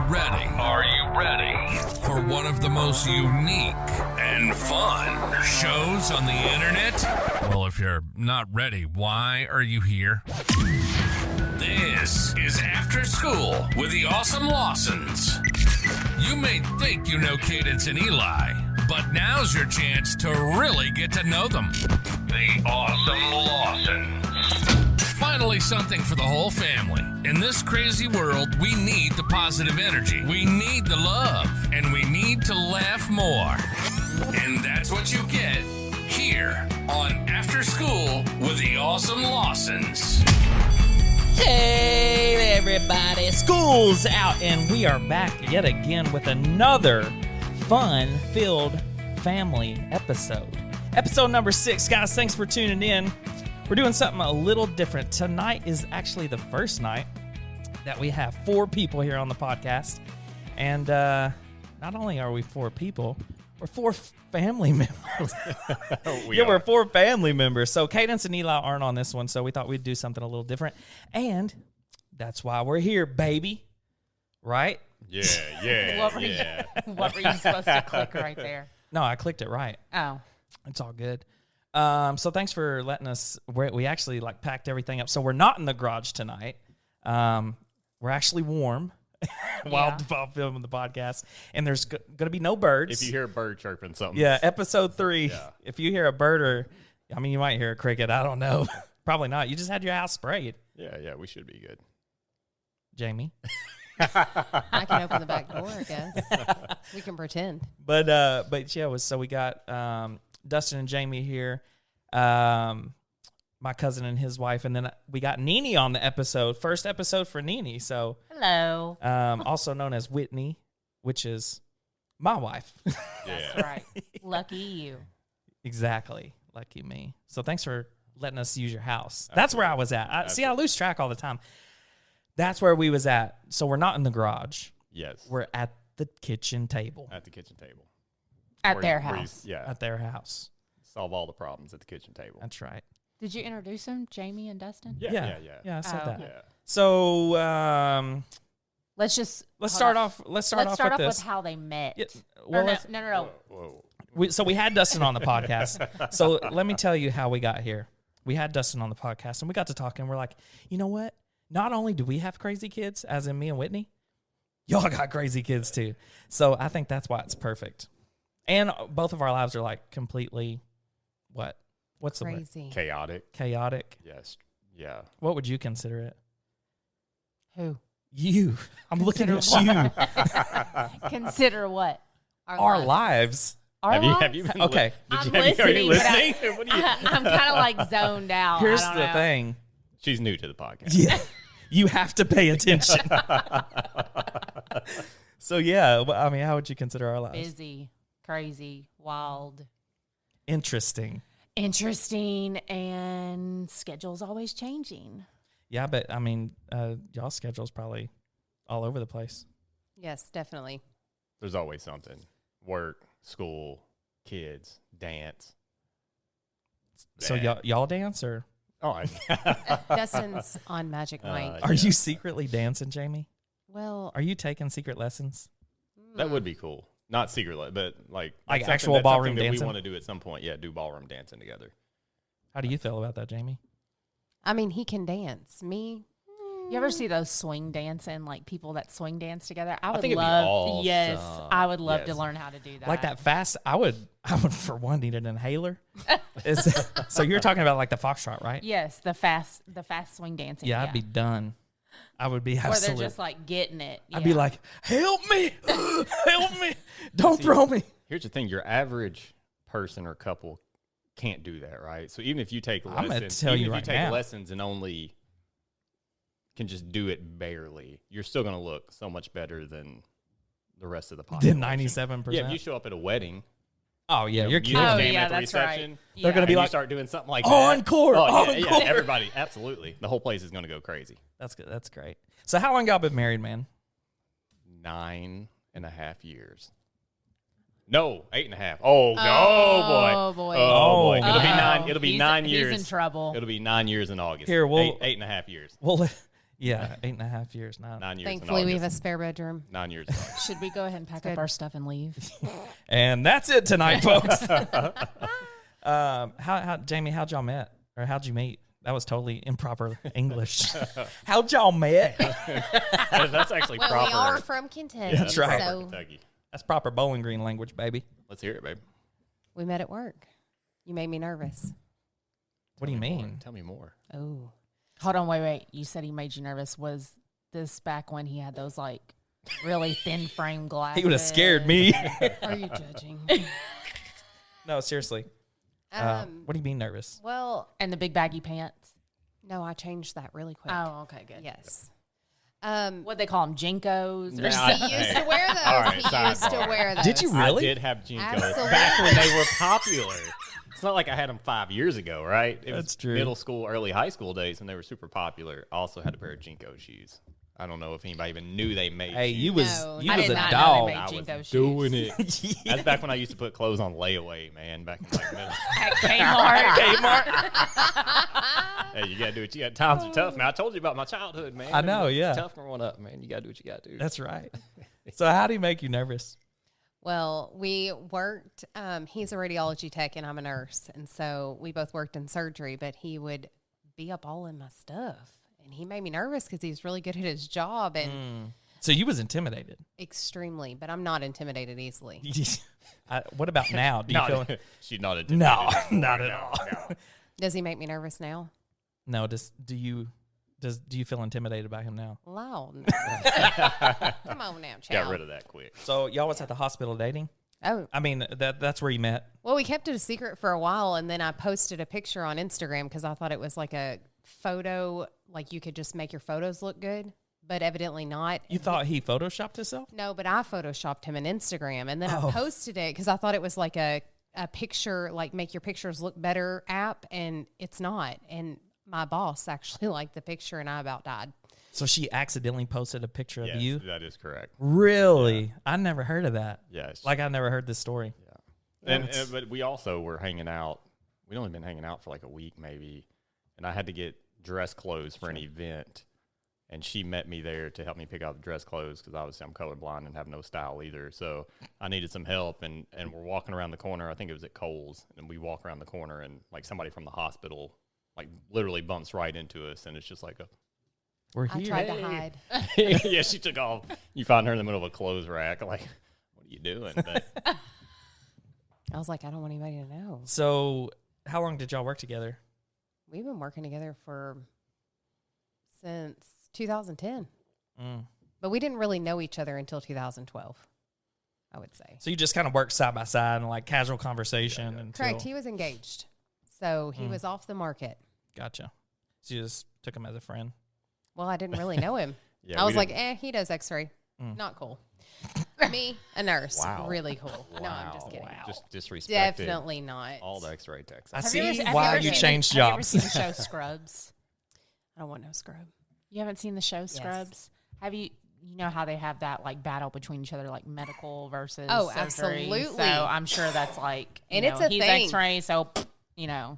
ready? Are you ready for one of the most unique and fun shows on the internet? Well, if you're not ready, why are you here? This is After School with the Awesome Lawsons. You may think you know Cadence and Eli, but now's your chance to really get to know them. The Awesome Lawsons. Finally, something for the whole family. In this crazy world, we need the positive energy. We need the love, and we need to laugh more. And that's what you get here on After School with the Awesome Lawsons. Hey everybody, school's out and we are back yet again with another fun-filled family episode. Episode number 6, guys, thanks for tuning in. We're doing something a little different. Tonight is actually the first night that we have 4 people here on the podcast. And not only are we 4 people, we're 4 family members. We're 4 family members. So Cadence and Eli aren't on this one, so we thought we'd do something a little different. And that's why we're here, baby. Right? Yeah. What were you supposed to click right there? No, I clicked it right. Oh. It's all good. So thanks for letting us. We actually packed everything up. So we're not in the garage tonight. We're actually warm while filming the podcast, and there's going to be no birds. If you hear a bird chirping, something. Yeah, episode 3. Yeah. If you hear a bird or, you might hear a cricket. I don't know. Probably not. You just had your house sprayed. Yeah, we should be good. Jamie. I can open the back door, I guess. We can pretend. But yeah, so we got Dustin and Jamie here, my cousin and his wife, and then we got Nene on the episode. First episode for Nene. So hello. Also known as Whitney, which is my wife. That's right. Lucky you. Exactly. Lucky me. So thanks for letting us use your house. That's where I was at. I lose track all the time. That's where we was at. So we're not in the garage. Yes. We're at the kitchen table. At the kitchen table. At their house. At their house. Solve all the problems at the kitchen table. That's right. Did you introduce them, Jamie and Dustin? Yeah, I said that. Yeah. So let's start off with this. with how they met. Yeah, well, no. Whoa. So we had Dustin on the podcast. So let me tell you how we got here. We had Dustin on the podcast, and we got to talking. We're like, you know what? Not only do we have crazy kids, as in me and Whitney, y'all got crazy kids too. So I think that's why it's perfect. And both of our lives are completely, what's crazy. The word? Chaotic. Chaotic. Yes. Yeah. What would you consider it? Who? You. I'm looking at you. Consider what? Our lives. Have you been okay? Are you listening? I'm kind of zoned out. Here's the thing. She's new to the podcast. Yeah. You have to pay attention. So, yeah, how would you consider our lives? Busy, crazy, wild. Interesting, and schedule's always changing. Yeah, but, y'all's schedule's probably all over the place. Yes, definitely. There's always something. Work, school, kids, dance. So, y'all dance, or? Oh, Dustin's on Magic Mike. Are you secretly dancing, Jamie? Well, are you taking secret lessons? That would be cool. Not secret, but actual ballroom dancing. We want to do at some point. Yeah, do ballroom dancing together. How do you feel about that, Jamie? He can dance. Me, you ever see those swing dancing, people that swing dance together? I would love. Yes, I would love to learn how to do that. Like that fast. I would for one need an inhaler. So you're talking about the foxtrot, right? Yes, the fast swing dancing. Yeah, I'd be done. I would be absolutely. Or they're just getting it. I'd be like, help me, help me, don't throw me. Here's the thing: your average person or couple can't do that, right? So even if you take lessons, I'm gonna tell you right now, lessons and only can just do it barely, you're still going to look so much better than the rest of the population. Than 97%. Yeah, if you show up at a wedding. Oh, yeah, you're kidding. At the reception. Right. Yeah. They're going to be you start doing something like that. Encore. Yeah, everybody. Absolutely. The whole place is going to go crazy. That's good. That's great. So how long y'all been married, man? 9.5 years. No, 8.5. Oh, oh boy. Oh boy. It'll be 9. It'll be 9 years. He's in trouble. It'll be 9 years in August. Here, we'll 8.5 years. Well, Yeah, 8.5 years now. 9 years. Thankfully, we have a spare bedroom. 9 years. Should we go ahead and pack up our stuff and leave? And that's it tonight, folks. Jamie, how'd y'all met? Or how'd you meet? That was totally improper English. How'd y'all met? That's actually proper. We are from Kentucky. That's right. So Kentucky. That's proper Bowling Green language, baby. Let's hear it, babe. we met at work. You made me nervous. What do you mean? Tell me more. Oh. Hold on, wait. You said he made you nervous. Was this back when he had those like really thin frame glasses? He would have scared me. Are you judging? No, seriously. What do you mean nervous? Well, And the big baggy pants. no, I changed that really quick. Oh, okay, good. Yes. What they call them, Jinkos? Or Yeah, He used to wear those. All right, He used to sidebar. wear those. Did you really? I did have Jinkos Absolutely. back when they were popular. It's not like I had them 5 years ago, right? It was That's true. middle school, early high school days when they were super popular. I also had a pair of Jinko shoes. I don't know if anybody even knew they made Hey, shoes. you was No, you I was did a not know dog. they made I Jinko was shoes. doing it. Yeah. That's back when I used to put clothes on layaway, man. Back in like middle. At Kmart. Hey, you gotta do what you got. Times are tough, man. I told you about my childhood, man. I know, yeah. It's tough growing up, man. You gotta do what you gotta do. That's right. So how do you make you nervous? Well, we worked, he's a radiology tech and I'm a nurse. And so we both worked in surgery, but he would be up all in my stuff. And he made me nervous because he's really good at his job and So you was intimidated. extremely, but I'm not intimidated easily. What about now? Do you feel? She's not a No, not at all. No. Does he make me nervous now? No. Do you feel intimidated by him now? Loud. Come on now, Got child. rid of that quick. So y'all was at the hospital dating? Oh, I mean, that's where you met. well, we kept it a secret for a while, and then I posted a picture on Instagram because I thought it was like a photo, like you could just make your photos look good, but evidently not. You thought he photoshopped himself? No, but I photoshopped him on Instagram, and then Oh. I posted it because I thought it was like a picture, like make your pictures look better app, and it's not. And my boss actually liked the picture, and I about died. So she accidentally posted a picture Yes, of you? that is correct. Really? I never heard of that. Yes. Like I never heard this story. But we also were hanging out. We'd only been hanging out for like a week maybe, and I had to get dress clothes for an event, and she met me there to help me pick out the dress clothes because obviously I'm colorblind and have no style either. So I needed some help, and we're walking around the corner. I think it was at Kohl's, and we walk around the corner, and like somebody from the hospital like literally bumps right into us, and it's just like We're I here. tried to hide. yeah, she took off. You find her in the middle of a clothes rack, like, what are you doing? But I was like, I don't want anybody to know. So how long did y'all work together? We've been working together since 2010, but we didn't really know each other until 2012, I would say. So you just kind of worked side by side and like casual conversation. Until, Correct. He was engaged, so he was off the market. Gotcha. So you just took him as a friend. Well, I didn't really know him. yeah, I we was like, didn't- he does X-ray. Not cool. Me, a nurse. Wow. really cool. No, I'm just Wow. kidding. Just disrespected Definitely not. all the X-ray techs. I Have you ever- see have why ever you seen- changed Have you ever jobs. seen the show Scrubs? I don't want no scrub. You haven't seen the show Scrubs? Have you? You know how they have that like battle between each other, like medical versus Oh, surgery? absolutely. So I'm sure that's like, And it's a he's thing. X-ray, so Yeah,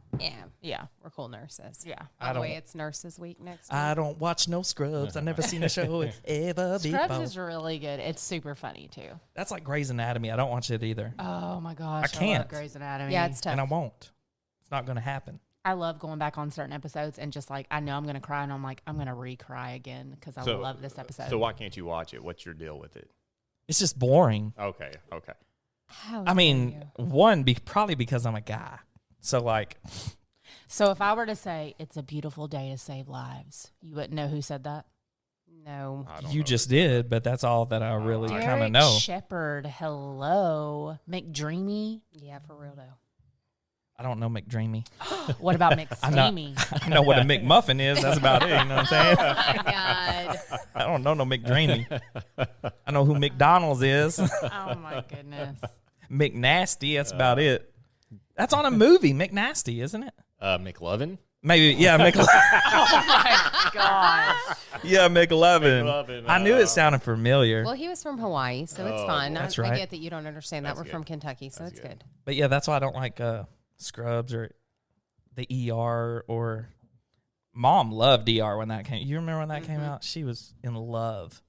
yeah, we're cool nurses. yeah. By the way, it's Nurses Week next week. I don't watch no Scrubs. I've never seen a show ever Scrubs before. is really good. It's super funny too. That's like Grey's Anatomy. I don't watch it either. Oh my gosh, I can't. love Grey's Anatomy. Yeah, it's tough. And I won't. It's not going to happen. I love going back on certain episodes and just like I know I'm gonna cry and I'm like I'm gonna re-cry again because I love this episode. So why can't you watch it? What's your deal with it? It's just boring. Okay. How I mean, dare one, probably because I'm a guy. So, like, So if I were to say it's a beautiful day to save lives, you wouldn't know who said that. you? No. I don't you know. just did, but that's all that I really kind of Derek know. Shepherd, hello, McDreamy. Yeah, for real though. I don't know McDreamy. What about know. McSteamy? I know what a McMuffin is. That's about it. You know what I'm saying? Oh my God. I don't know no McDreamy. I know who McDonald's is. Oh my goodness. McNasty. That's about it. That's on a movie, McNasty, isn't it? McLovin? Maybe, yeah, McLovin. Oh my gosh. Yeah, McLovin. McLovin, I knew it sounded familiar. Well, he was from Hawaii, so it's fine. That's I right. get that you don't understand that. That's We're good. from Kentucky, so That's it's good. good. But yeah, that's why I don't like Scrubs or the ER or Mom loved DR when that came. You remember when that came out? She was in love.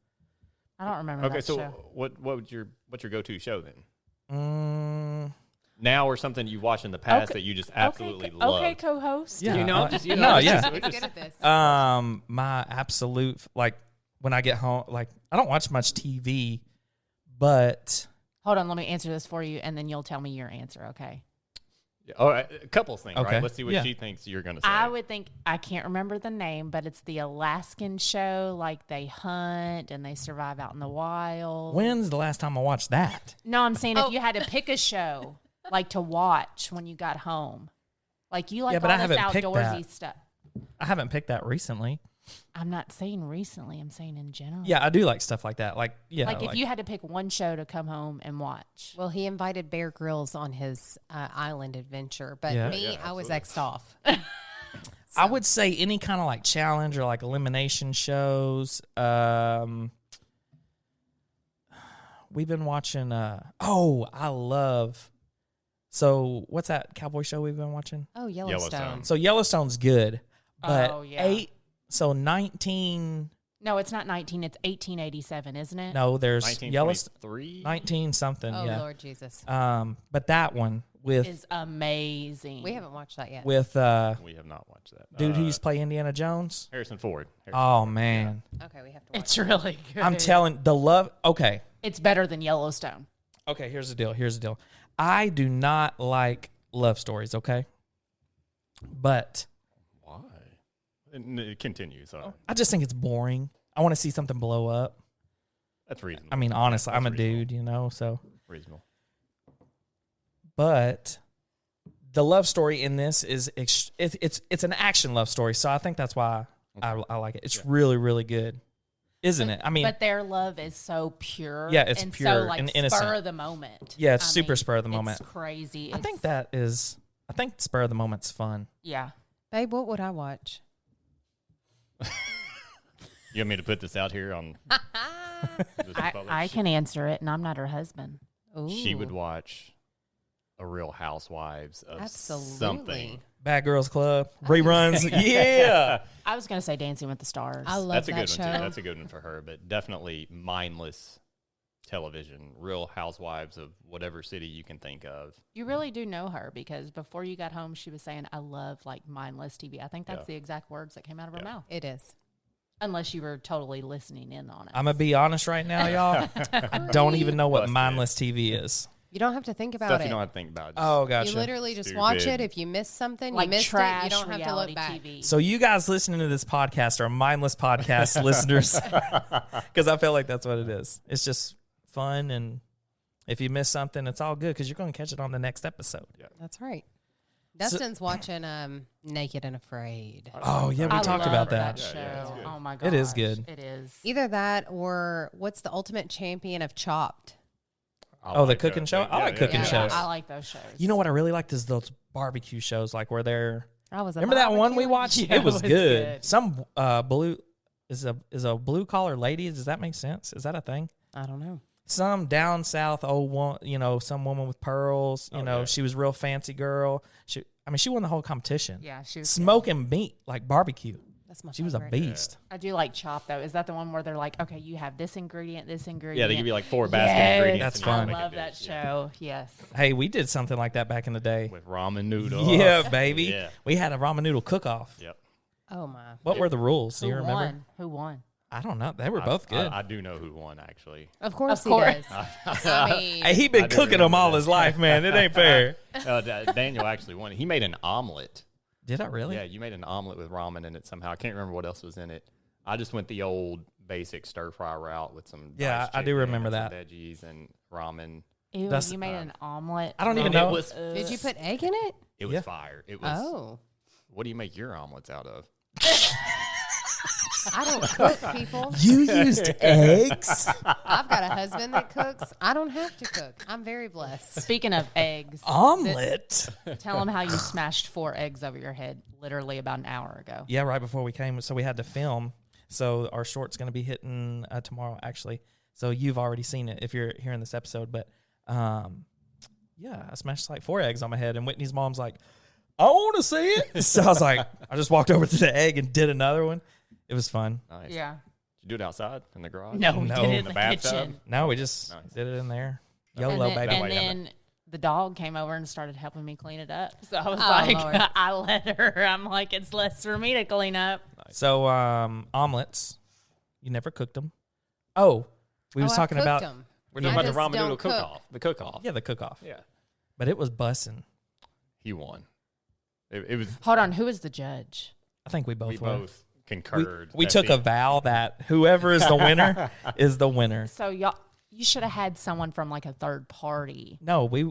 I don't remember. Okay, that so show. what's your go-to show then? Now or something you watched in the past that you just absolutely love? Okay, co-host. Yeah. You know, just, you know, No, it's yeah. just- we're He's just- good at this. My absolute, like, when I get home, like, I don't watch much TV, but Hold on, let me answer this for you, and then you'll tell me your answer, okay? All right, a couple things, Okay. right? Let's see what Yeah. she thinks you're going to say. I would think, I can't remember the name, but it's the Alaskan show. Like, they hunt and they survive out in the wild. when's the last time I watched that? No, I'm saying if you had to pick a show, like, to watch when you got home. Like, you like Yeah, but all I this haven't picked outdoorsy that. stuff. I haven't picked that recently. I'm not saying recently. I'm saying in general. Yeah, I do like stuff like that. Like, yeah. Like, if you had to pick one show to come home and watch. Well, he invited Bear Grylls on his island adventure, but Yeah. me, I was X'd off. I would say any kind of like challenge or like elimination shows. We've been watching. I love. So what's that cowboy show we've been watching? Oh, Yellowstone. So Yellowstone's good, but Oh, yeah. 19. No, it's not 19. It's 1887, isn't it? No, there's Yellowstone 1923? 19 something. Oh, yeah. Lord Jesus. But that one with Is amazing. We haven't watched that yet. We have not watched that. dude who used to play Indiana Jones. Harrison Ford. Oh man, Okay, we have to watch It's it. really good. I'm telling the love. Okay. It's better than Yellowstone. Okay, here's the deal. I do not like love stories, okay? But Why? Continue. Sorry. I just think it's boring. I want to see something blow up. That's reasonable. I mean, honestly, That's I'm a reasonable. dude, you know, so. Reasonable. But the love story in this is it's an action love story, so I think that's why I like it. It's really, really good, isn't it? I mean, But their love is so pure. Yeah, it's and pure so, like, and innocent. Spur of the moment. Yeah, it's super spur of the moment. It's crazy. I think I think spur of the moment's fun. Yeah. Babe, what would I watch? You want me to put this out here on? This public? I can answer it, and I'm not her husband. Ooh. She would watch a Real Housewives of Absolutely. something. Bad Girls Club reruns. Yeah. I was going to say Dancing with the Stars. I love That's a that good show. one too. That's a good one for her, but definitely mindless television. Real Housewives of whatever city you can think of. You really do know her because before you got home, she was saying, I love like mindless TV. I think that's Yeah. the exact words that came out of her mouth. It is. Unless you were totally listening in on it. I'm going to be honest right now, y'all. I don't even know what Busted. mindless TV is. You don't have to think about Stuff it. you don't have to think about. Just Oh, gotcha. You literally just watch Stupid. it. If you miss something, like you missed trash it. You don't have to look reality back. TV. So you guys listening to this podcast are mindless podcast listeners, because I feel like that's what it is. It's just fun, and if you miss something, it's all good because you're going to catch it on the next episode. That's right. Dustin's watching Naked and Afraid. Oh yeah, we I talked love about that that. show. Yeah, it's good. Oh my god, It is good. It is. Either that or what's the ultimate champion of Chopped? I Oh, the like cooking that. show? I like cooking yeah. shows. I like those shows. You know what I really liked is those barbecue shows, like where they're. I was a Remember that one we barbecue? watched? Yeah, it was it was good. good. Some blue is a blue collar lady. Does that make sense? Is that a thing? I don't know. Some down south old one, some woman with pearls. Yeah. She was a real fancy girl. She won the whole competition. Yeah, she was Smoking meat like barbecue. That's my She was a favorite. beast. I do like Chopped though. Is that the one where they're like, okay, you have this ingredient, this ingredient? Yeah, they give you like 4 basket Yes, ingredients. That's and you fun. make I a love dish. that Yeah. show. Yes. Hey, we did something like that back in the day. With ramen noodles. Yeah, baby. Yeah. We had a ramen noodle cook-off. Yep. Oh my. What were the rules? Do you Who remember? won? Who won? I don't know. They were both good. I do know who won actually. Of course, Of course. he does. I mean, Hey, he been I do cooking them remember all that. his life, man. It ain't fair. Daniel actually won. He made an omelet. Did I really? Yeah, you made an omelet with ramen in it somehow. I can't remember what else was in it. I just went the old basic stir fry route with some. Yeah, diced I do chicken remember and some that. veggies and ramen. Ew, That's- you made an omelet. I don't even And know. It was, did you put egg in it? it was Yeah. fire. It was. Oh, What do you make your omelets out of? I don't cook, people. You used eggs? I've got a husband that cooks. I don't have to cook. I'm very blessed. Speaking of eggs, Omelet? tell them how you smashed 4 eggs over your head literally about an hour ago. Yeah, right before we came. So we had to film. So our short's going to be hitting tomorrow, actually. So you've already seen it if you're hearing this episode. But, yeah, I smashed like 4 eggs on my head. And Whitney's mom's like, I want to see it. So I was like, I just walked over to the egg and did another one. It was fun. Nice. Yeah. Did you do it outside in the garage? No, we No. did it In in the the bathtub? kitchen. No, we just Nice. did it in there. And YOLO, then, baby. and way you have then the dog came over and started helping me clean it up. So I was Oh, like, Lord. I let her. I'm like, it's less for me to clean up. So omelets, you never cooked them. Oh, we was I talking cooked about 'em. We're talking I about the just ramen noodle don't cook. cook-off. The cook-off. the cook-off. Yeah. But it was bussin'. He won. It was. Hold on, who is the judge? I think we both We were. both concurred. We that took the- a vow that whoever is the winner is the winner. So y'all, you should have had someone from like a third party. No, we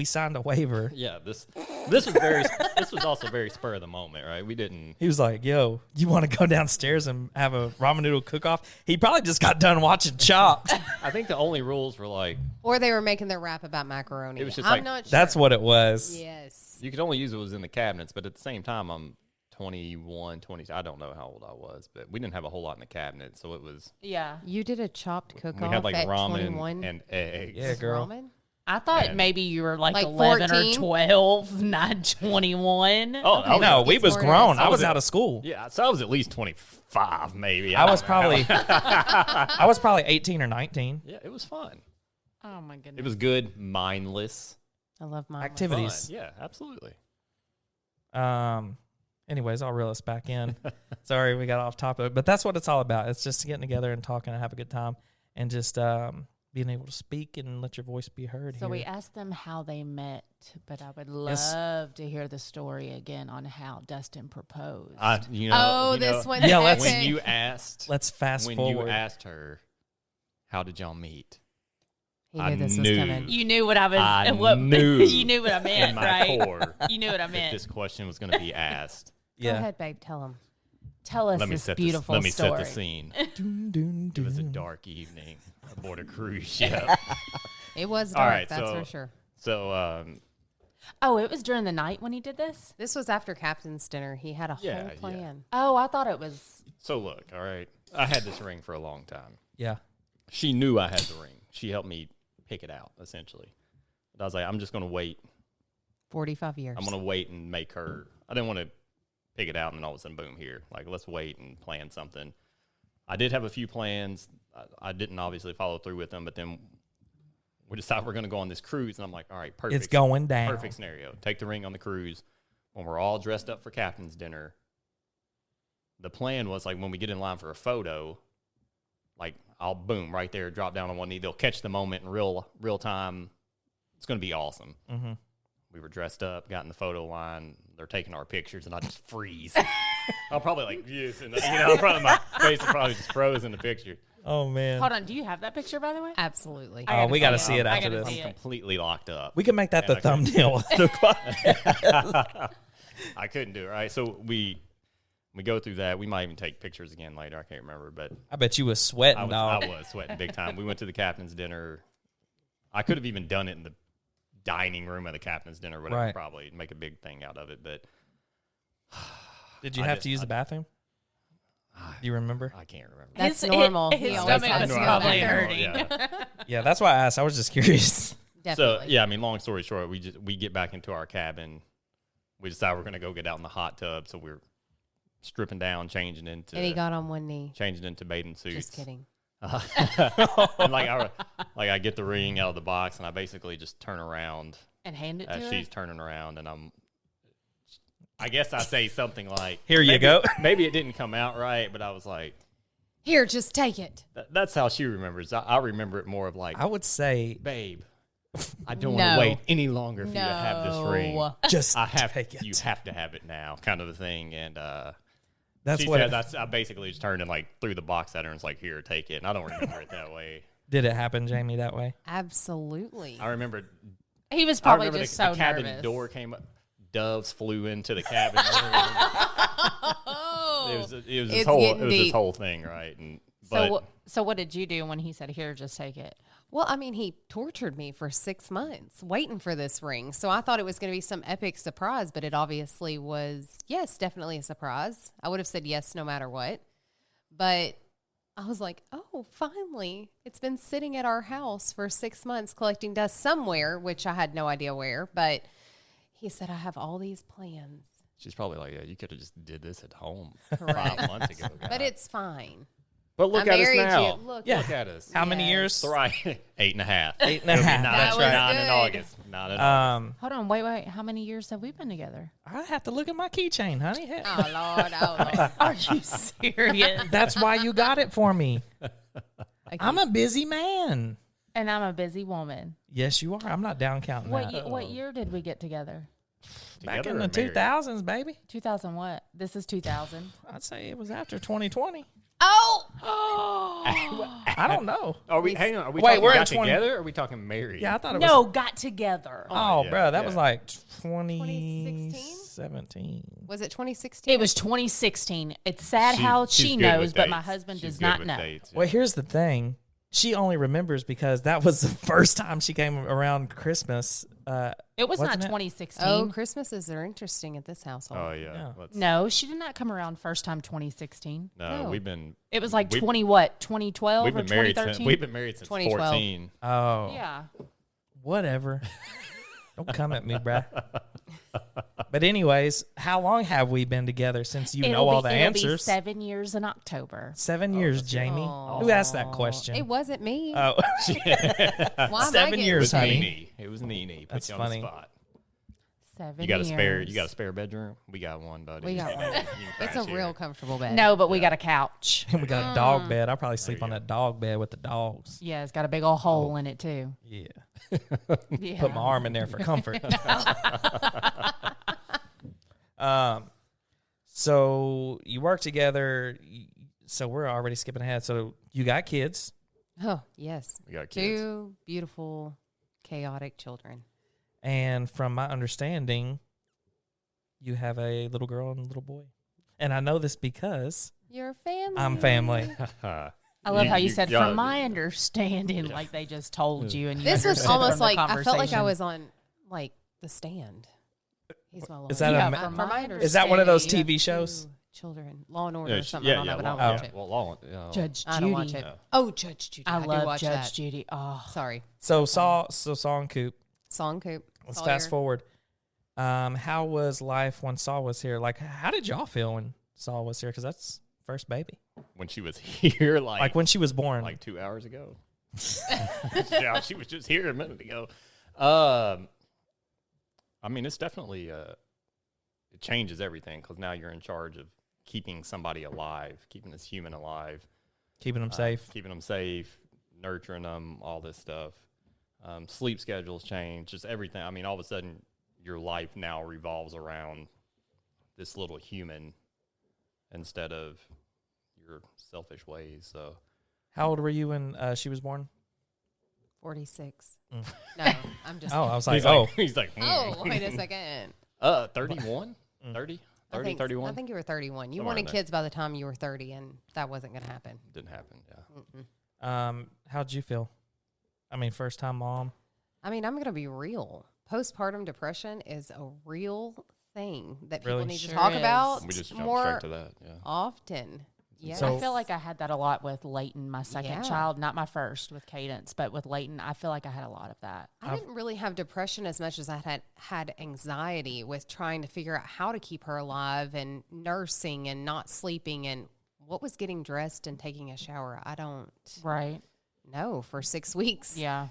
signed a waiver. Yeah, this was very. This was also very spur of the moment, right? We didn't. He was like, "Yo, you want to go downstairs and have a ramen noodle cook-off?" He probably just got done watching Chopped. I think the only rules were like Or they were making their rap about macaroni. It was just I'm like- not sure. That's what it was. Yes. you could only use what was in the cabinets, but at the same time, I'm 21, 20. I don't know how old I was, but we didn't have a whole lot in the cabinet, so it was. Yeah. You did a chopped cook-off We had like at ramen 21? and eggs. Yeah, girl. Ramen? I thought And- maybe you were like, Like 11 14? or 12, not 21. Oh, I was, No, we It's was more grown. nice. I was out of school. yeah. So I was at least 25, maybe. I was don't know. probably I was probably 18 or 19. Yeah, it was fun. Oh my goodness. It was good, mindless I love mine. Activities. fun. Yeah, absolutely. Anyways, I'll reel us back in. Sorry, we got off topic, but that's what it's all about. It's just getting together and talking and have a good time and just being able to speak and let your voice be heard So here. we asked them how they met, but I would Yes. love to hear the story again on how Dustin proposed. Oh, this one's Yeah, let's- epic. When you asked, Let's fast when forward. you asked her, how did y'all meet? He I knew this was knew. coming. You knew what I was. I what, knew you knew what I meant, In my right? core, You knew what I that meant. this question was going to be asked. Go yeah. ahead, babe. Tell him. Tell us Let me this set beautiful Let me story. set the scene. Dun, dun, It was a dun. dark evening aboard a cruise ship. It was All dark, right, that's so- for sure. So Oh, it was during the night when he did this? This was after Captain's dinner. He had a Yeah, whole yeah. plan. Oh, I thought it was. so look, all right. I had this ring for a long time. Yeah. She knew I had the ring. She helped me pick it out, essentially. But I was like, I'm just going to wait. 45 years. I'm going to wait and make her. I didn't want to pick it out and then all of a sudden, boom, here. Like, let's wait and plan something. I did have a few plans. I didn't obviously follow through with them, but then we decided we're going to go on this cruise. And I'm like, all right, perfect. It's going down. Perfect scenario. Take the ring on the cruise. When we're all dressed up for captain's dinner, the plan was like when we get in line for a photo, like I'll boom right there, drop down on one knee. They'll catch the moment in real time. It's going to be awesome. Mm-hmm. We were dressed up, got in the photo line. They're taking our pictures, and I just freeze. I'll probably like yes, and probably my face is probably just froze in the picture. Oh man. Hold on. Do you have that picture, by the way? Absolutely. I Oh, we got to see it I after gotta this. see I'm it. completely locked up. We can make that And the thumbnail. of the podcast. I couldn't do it, right? So we go through that. We might even take pictures again later. I can't remember, but I bet you was sweating, I dog. was sweating big time. We went to the captain's dinner. I could have even done it in the dining room of the captain's dinner, whatever, Right. probably make a big thing out of it. But Did you I have just- to use the bathroom? Do you remember? I can't remember. That's normal. His He always stomach has was to go probably there. hurting. Yeah. Yeah, that's why I asked. I was just curious. Definitely. So yeah, I mean, long story short, we get back into our cabin. We decide we're gonna go get out in the hot tub, so we're stripping down, changing into And he got on one knee. bathing suits. Just kidding. And I get the ring out of the box, and I basically just turn around And hand it as to she's her? turning around, and I guess I say something like, Here you go. Maybe it didn't come out right, but I was like, Here, just take it. that's how she remembers. I remember it more of like, I would say babe, I don't want to No. wait any longer for you to have this ring. No. just I have take it. You have to have it now, kind of a thing. And That's she what. said, I basically just turned and like threw the box at her and was like, here, take it. And I don't remember it that way. Did it happen, Jamie, that way? Absolutely. I remember He was I probably remember just the so cabin nervous. door came up. Doves flew into the cabin. Oh. It was It's this getting this deep. whole thing, right? And but So what did you do when he said, here, just take it? Well, I mean, he tortured me for 6 months waiting for this ring. So I thought it was going to be some epic surprise, but it obviously was, yes, definitely a surprise. I would have said yes no matter what. But I was like, oh, finally. It's been sitting at our house for 6 months collecting dust somewhere, which I had no idea where. But He said, I have all these plans. She's probably like, yeah, you could have just did this at home Correct. 5 months ago. But guy. it's fine. But look I at us married now. you. Look, Look at us. How many Yes. years? That's right. 8.5. 8.5. It'll be That That's was right. 9 in good. August. 9 in August. Hold on, wait. How many years have we been together? I have to look at my keychain, honey. Heck. Oh, Lord. Oh, Lord. Are you serious? That's why you got it for me. Okay. I'm a busy man. And I'm a busy woman. Yes, you are. I'm not down counting that. What year did we get together? Back Together in or the married? 2000s, baby. 2000 what? This is 2000. I'd say it was after 2020. Oh! I don't know. Are we? Hang on. Are we Wait, talking we're in got 20 together? Or are we talking married? Yeah, I thought it No, was. got together. Oh, yeah, bro, that yeah. was like 2016? 2017. Was it 2016? It was 2016. It's sad how she's she good knows, with but my dates. husband She's does good not with know. dates, yeah. Well, here's the thing. She only remembers because that was the first time she came around Christmas. It was Wasn't not it? 2016. Oh, Christmases are interesting at this household. Oh yeah. Yeah. Let's, No, she did not come around first time 2016. no, Oh. we've been. It was like We've- 2012 We've or been married 2013. since. We've been married since 2012. 14. Oh, Yeah. whatever. Don't come at me, bruh. But anyways, how long have we been together since you know all the it'll be answers? 7 years in October. 7 years, Jamie. Who asked that question? It wasn't me. Oh, Why am I 7 getting- It years, was honey. Nene. It was Nene. Put That's you funny. on the spot. 7 You got a years. spare? You got a spare bedroom? We got one, buddy. We got one. You can It's a crash real here. comfortable bed. No, but we got a couch. we got a dog bed. I'll probably sleep you on go. that dog bed with the dogs. Yeah, it's got a big old hole in it too. Yeah. Yeah. Put my arm in there for comfort. So you work together. So we're already skipping ahead. So you got kids. Oh, yes. We got kids. 2 beautiful, chaotic children. And from my understanding, you have a little girl and a little boy. And I know this because Your family. I'm family. I love how you said, yeah, from my understanding, like they just told you. And you This was understood almost from the like, I felt like I conversation. was on, like, The Stand. He's my Lord. Is that Yeah, a from ma- my is that one of those understanding, TV shows? 2 children. Law and Order Yeah, or something. I don't know, but I don't Law- watch it. Well, Law, yeah. Judge I don't watch Judy. it. Oh, Judge Judy. I do love watch Judge that. Judy. Oh, Sorry. So Saul and Coop. Song Coop. Let's Sawyer. fast forward. How was life when Saul was here? Like, how did y'all feel when Saul was here? Because that's first baby. When she was here, Like when she was born. like 2 hours ago. Yeah, she was just here a minute ago. I mean, it's definitely it changes everything because now you're in charge of keeping somebody alive, keeping this human alive, keeping them safe. keeping them safe, nurturing them, all this stuff. Sleep schedules change, just everything. I mean, all of a sudden, your life now revolves around this little human instead of your selfish ways. So, How old were you when she was born? 46. Mm. No, I'm just Oh, I was like, he's oh. like, he's like, Oh, wait a second. 31, 30, 30, 31. I think you were 31. You Somewhere in wanted there. kids by the time you were 30, and that wasn't going to happen. Didn't happen. Yeah. How'd you feel? I mean, first time mom. I mean, I'm going to be real. Postpartum depression is a real thing that people Really? need to Sure talk is. about We just jumped more straight to that. Yeah. often. Yeah. So- I feel like I had that a lot with Leighton, my second Yeah. child, not my first with Cadence, but with Leighton, I feel like I had a lot of that. I didn't really have depression as much as I had anxiety with trying to figure out how to keep her alive and nursing and not sleeping and what was getting dressed and taking a shower. I don't Right. know for 6 weeks. Yeah.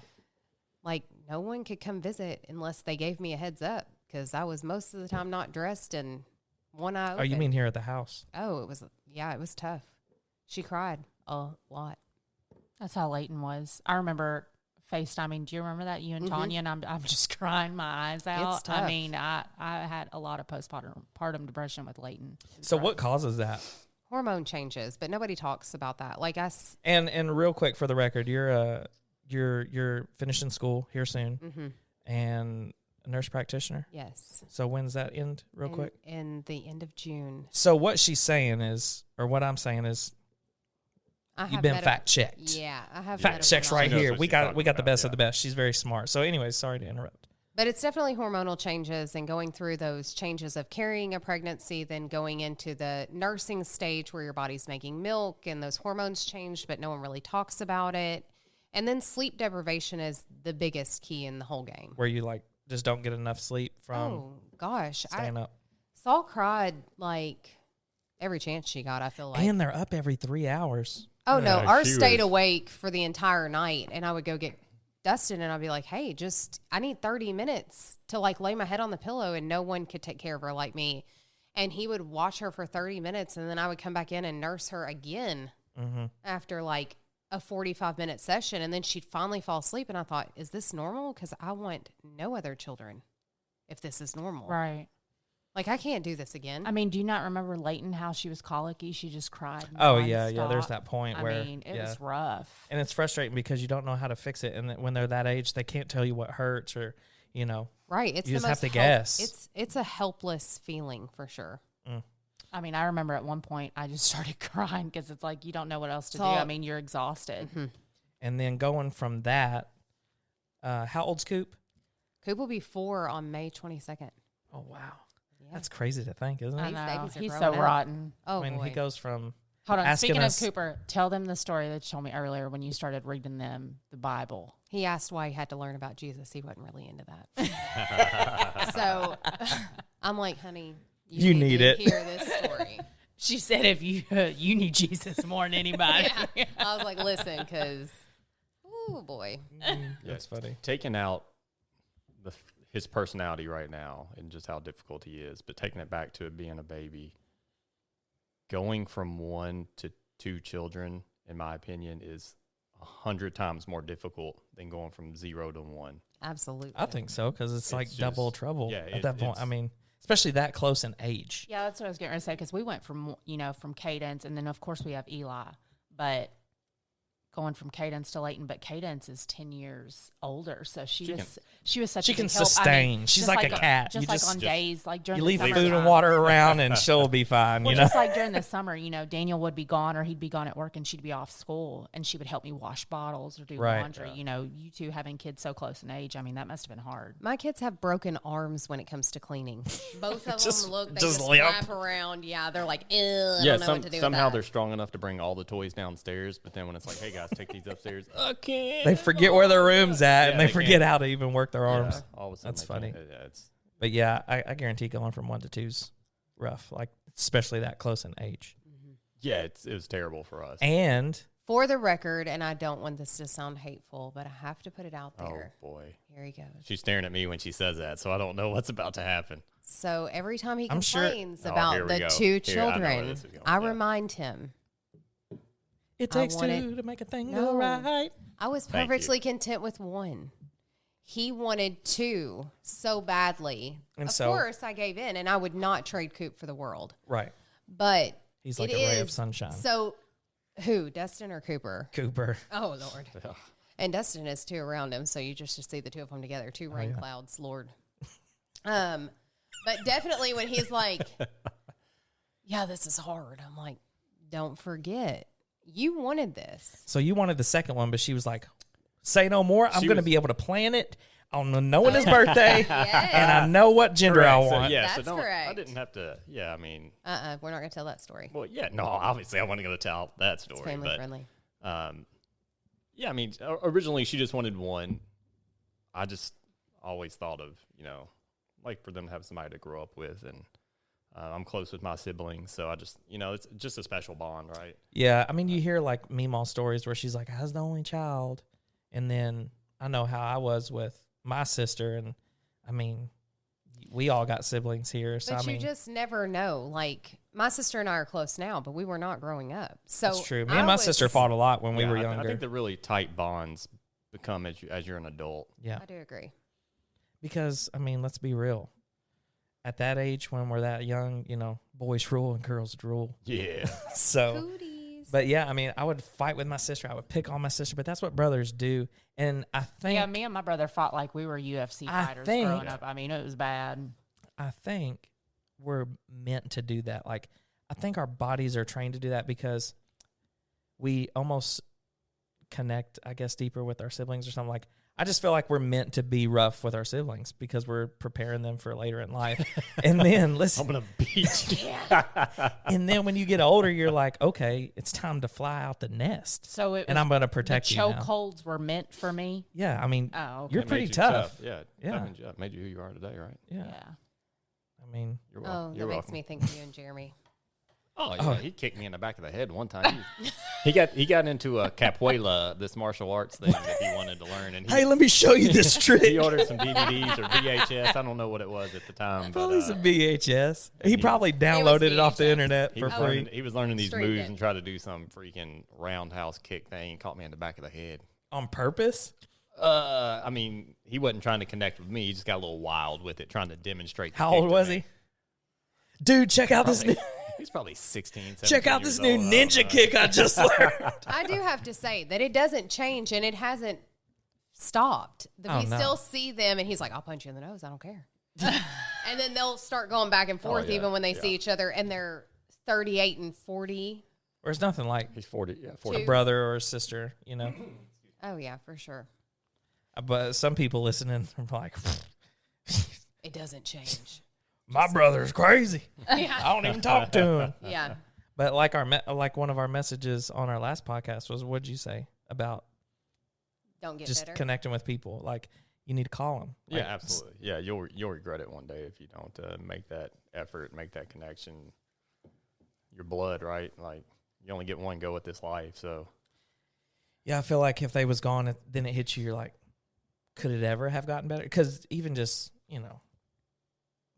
Like no one could come visit unless they gave me a heads up because I was most of the time not dressed and one eye open. Oh, you mean here at the house? Oh, it was tough. She cried a lot. That's how Leighton was. I remember FaceTiming. Do you remember that? You and Tanya, and I'm just crying my eyes out. tough. I mean, I had a lot of postpartum depression with Leighton. So what causes that? Hormone changes, but nobody talks about that. Like And real quick for the record, you're finishing school here soon, and a nurse practitioner. yes. So when's that end? Real quick. In the end of June. So what she's saying is, or what I'm saying is, I you've have been fact checked. Yeah, I have Fact medical checks right She knows here. what We she's got talking the about, best of yeah. the best. She's very smart. So anyways, sorry to interrupt. But it's definitely hormonal changes and going through those changes of carrying a pregnancy, then going into the nursing stage where your body's making milk and those hormones change, but no one really talks about it. And then sleep deprivation is the biggest key in the whole game. Where you like just don't get enough sleep from Oh gosh, staying up. Saul cried like every chance she got. I feel like. And they're up every 3 hours. Oh no, Yeah, ours she stayed was- awake for the entire night, and I would go get Dustin, and I'd be like, "Hey, I need 30 minutes to like lay my head on the pillow, and no one could take care of her like me." And he would watch her for 30 minutes, and then I would come back in and nurse her again after like a 45-minute session, and then she'd finally fall asleep. And I thought, "Is this normal? Because I want no other children if this is normal." Right. Like, I can't do this again. I mean, do you not remember Leighton, how she was colicky? She just cried. Oh, yeah. There's nonstop. that point I where mean, it was rough. And it's frustrating because you don't know how to fix it. And when they're that age, they can't tell you what hurts or, right. It's you the just have most to guess. It's a helpless feeling for sure. I mean, I remember at one point I just started crying because it's like you don't know what else to do. all- I mean, you're exhausted. And then going from that, how old's Coop? Coop will be 4 on May 22nd. Oh, wow. That's crazy to think, isn't I it? These know. babies are He's so growing up. rotten. Oh, I mean, boy. he goes from Hold on. asking Speaking us- of Cooper, tell them the story that you told me earlier when you started reading them the Bible. He asked why he had to learn about Jesus. He wasn't really into that. So I'm like, honey, You need to it. hear this story. She said, "If you you need Jesus more than anybody." Yeah. I was like, listen, because, oh, boy. That's funny. Taking out his personality right now and just how difficult he is, but taking it back to it being a baby, going from 1 to 2 children, in my opinion, is 100 times more difficult than going from 0 to 1. Absolutely. I think so because it's like just- double trouble yeah, at that point. I mean, especially that close in age. Yeah, that's what I was getting ready to say because we went from from Cadence, and then of course we have Eli, but going from Cadence to Leighton, but Cadence is 10 years older, so she was such She a can big help. I sustain. mean, She's just like a cat. Just You like just- on days like during You the leave food summertime. and water around and she'll be fine, Well, you know? just like during the summer, Daniel would be gone or he'd be gone at work and she'd be off school and she would help me wash bottles or do Right. laundry. You two having kids so close in age, I mean, that must have been hard. My kids have broken arms when it comes to cleaning. Both of Just- them look, they just just limp. flap around. Yeah, they're like, I Yeah, don't know what to do somehow with they're that. strong enough to bring all the toys downstairs, but then when it's like, hey guys, take these upstairs, I can't. They forget where their room's at and Yeah, they they forget can't. how to even work their arms. Yeah, all of a sudden That's they can't. funny. Yeah, it's But yeah, I guarantee going from 1 to 2's rough, like especially that close in age. it was terrible for us. And For the record, and I don't want this to sound hateful, but I have to put it out Oh there. boy, Here he goes. she's staring at me when she says that, so I don't know what's about to happen. So every time he I'm sure- complains Oh, about here we the go. 2 Here, I know where children, this is going. I Yeah. remind him, it I takes want 2 to make a thing No. go right. I was Thank you. perfectly content with 1. He wanted 2 so badly. And of so- course, I gave in, and I would not trade Coop for the world. Right. But He's like it a ray of is- sunshine. So, who, Dustin or Cooper? Cooper. Oh, Lord. And Dustin is 2 around him, so you just see the 2 of them together. 2 rain clouds, Lord. But definitely when he's like, yeah, this is hard. I'm like, don't forget, you wanted this. So you wanted the second one, but she was like, say no more. I'm She going to was- be able to plan it on knowing his birthday, Yes. and I know what gender I Correct. So, want. yeah, That's so don't, I correct. didn't have to. Yeah, I mean, We're not going to tell that story. well, yeah, no, obviously I wasn't going to tell that It's story, family but friendly. yeah, I mean, originally she just wanted 1. I just always thought of, like for them to have somebody to grow up with, and I'm close with my siblings, so I just, it's just a special bond, right? Yeah, I mean, you hear like Meemaw stories where she's like, I was the only child. And then I know how I was with my sister, and I mean, we all got siblings here. So But I mean, you just never know. Like, my sister and I are close now, but we were not growing up. So that's true. Me I and my was- sister fought a lot when we Yeah, were I younger. think the really tight bonds become as you're an adult. Yeah, I do agree. because I mean, let's be real. At that age, when we're that young, boys rule and girls drool. Yeah. So. Cooties. But yeah, I mean, I would fight with my sister. I would pick on my sister, but that's what brothers do. And I think, Yeah, me and my brother fought like we were UFC I fighters think- growing up. I mean, it was bad. we're meant to do that. Like, I think our bodies are trained to do that because we almost connect, I guess, deeper with our siblings or something. Like, I just feel like we're meant to be rough with our siblings because we're preparing them for later in life. And then, listen. I'm going to beat you. And then when you get older, you're like, okay, it's time to fly out the nest. So and I'm going to protect you now. Chokeholds were meant for me. Yeah, I mean, okay. you're pretty tough. Yeah, yeah. Made you who you are today, right? Yeah. I mean, you're welcome. That makes me think of you and Jeremy. Oh, yeah. He kicked me in the back of the head one time. He got into a capoeira, this martial arts thing that he wanted to learn. And hey, let me show you this trick. He ordered some DVDs or VHS. I don't know what it was at the time. Probably some VHS. He probably downloaded it off the internet for free. He was learning these Streamed moves it. and tried to do some freaking roundhouse kick thing. He caught me in the back of the head. On purpose? I mean, he wasn't trying to connect with me. He just got a little wild with it, trying to demonstrate. How old was he? Dude, check out this new... He's probably 16, 17 Check out years this new old. ninja kick I just learned. I do have to say that it doesn't change and it hasn't stopped. We still see them and he's like, I'll punch you in the nose. I don't care. And then they'll start going back and forth even when they see each other and they're 38 and 40. There's nothing like He's 40, 40. a brother or a sister, you know. Oh, yeah, for sure. But some people listening are like, It doesn't change. my brother's crazy. Yeah. I don't even talk to him. Yeah. But like like one of our messages on our last podcast was, what'd you say about Don't get just better. connecting with people? Like, you need to call them. Yeah, Like, absolutely. Yeah, you'll regret it one day if you don't make that effort, make that connection. Your blood, right? Like, you only get one go at this life, so. Yeah, I feel like if they was gone, then it hits you. You're like, could it ever have gotten better? Because even just,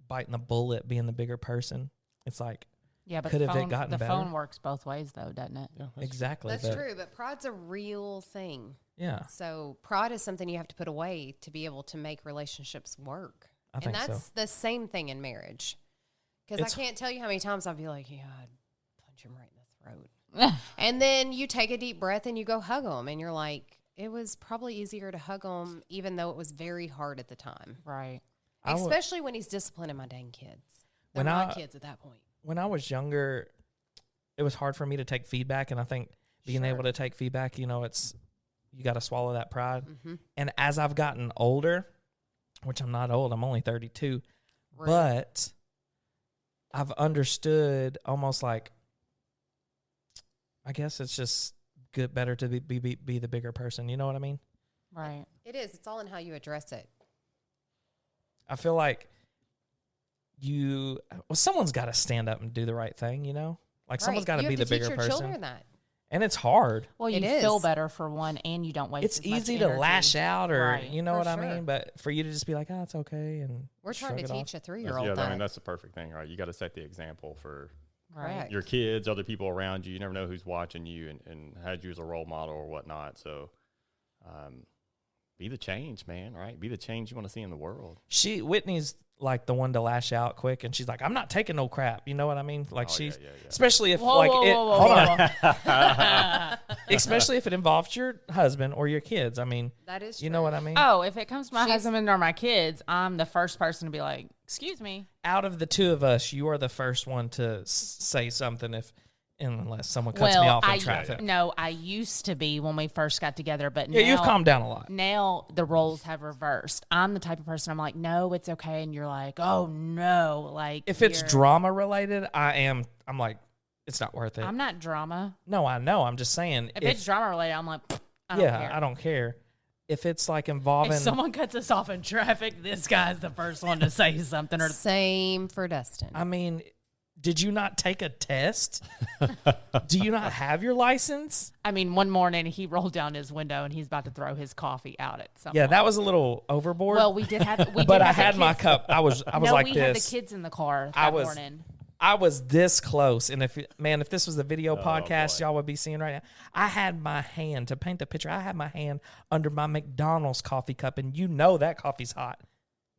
biting the bullet, being the bigger person, it's like, Yeah, but could the have phone, it gotten the better? phone works both ways, though, doesn't it? Yeah, exactly. That's but- true, but pride's a real thing. Yeah, So pride is something you have to put away to be able to make relationships work. I think and that's so. the same thing in marriage. Because I It's- can't tell you how many times I'll be like, yeah, I'd punch him right in the throat. And then you take a deep breath and you go hug them. And you're like, it was probably easier to hug them, even though it was very hard at the time. Right. Especially when he's disciplining my dang kids. They're When my I- kids at that point. when I was younger, it was hard for me to take feedback, and I think being able to take feedback, it's you got to swallow that pride. Mm-hmm. And as I've gotten older, which I'm not old, I'm only 32, but I've understood almost like, I guess it's just better to be the bigger person. You know what I mean? Right. It is. It's all in how you address it. I feel like someone's got to stand up and do the right thing, Like someone's got to be the bigger teach your person. children that. And it's hard. Well, you It feel is. better for one, and you don't waste. It's as much easy to energy. lash out, or Right. you know For what I sure. mean. But for you to just be like, "Oh, it's okay," and We're trying to shrug it teach a off. 3-year-old I that. mean, that's the perfect thing, right? You got to set the example for Right. Correct. your kids, other people around you. You never know who's watching you and had you as a role model or whatnot. So, be the change, man, right? Be the change you want to see in the world. Whitney's like the one to lash out quick, and she's like, "I'm not taking no crap." You know what I mean? Like Oh, she's, yeah. especially if Whoa, like whoa, it. whoa, whoa, hold whoa. on, especially if it involves your husband or your kids. I mean, That is you true. know what I mean? Oh, if it comes to my She's- husband or my kids, I'm the first person to be like, "Excuse me." Out of the two of us, you are the first one to say something unless someone cuts me off in traffic. No, I used to be when we first got together, but Yeah, now, you've calmed down a lot. Now the roles have reversed. I'm the type of person I'm like, "No, it's okay," and you're like, "Oh no!" Like If it's you're- drama related, I'm like, it's not worth it. I'm not drama. No, I know. I'm just saying. If it's drama related, I'm like, I don't care. I don't care. If it's like involving, If someone cuts us off in traffic, this guy's the first one to say something. Or Same for Dustin. I mean, did you not take a test? Do you not have your license? I mean, one morning he rolled down his window and he's about to throw his coffee out at someone. Yeah, that was a little overboard. Well, we did have. We but did I have the had my kids- cup. I was no, like we this. had the kids in the car I that was- morning. I was this close, and if this was a video podcast, boy. y'all would be seeing right now. I had my hand to paint the picture. I had my hand under my McDonald's coffee cup, and that coffee's hot.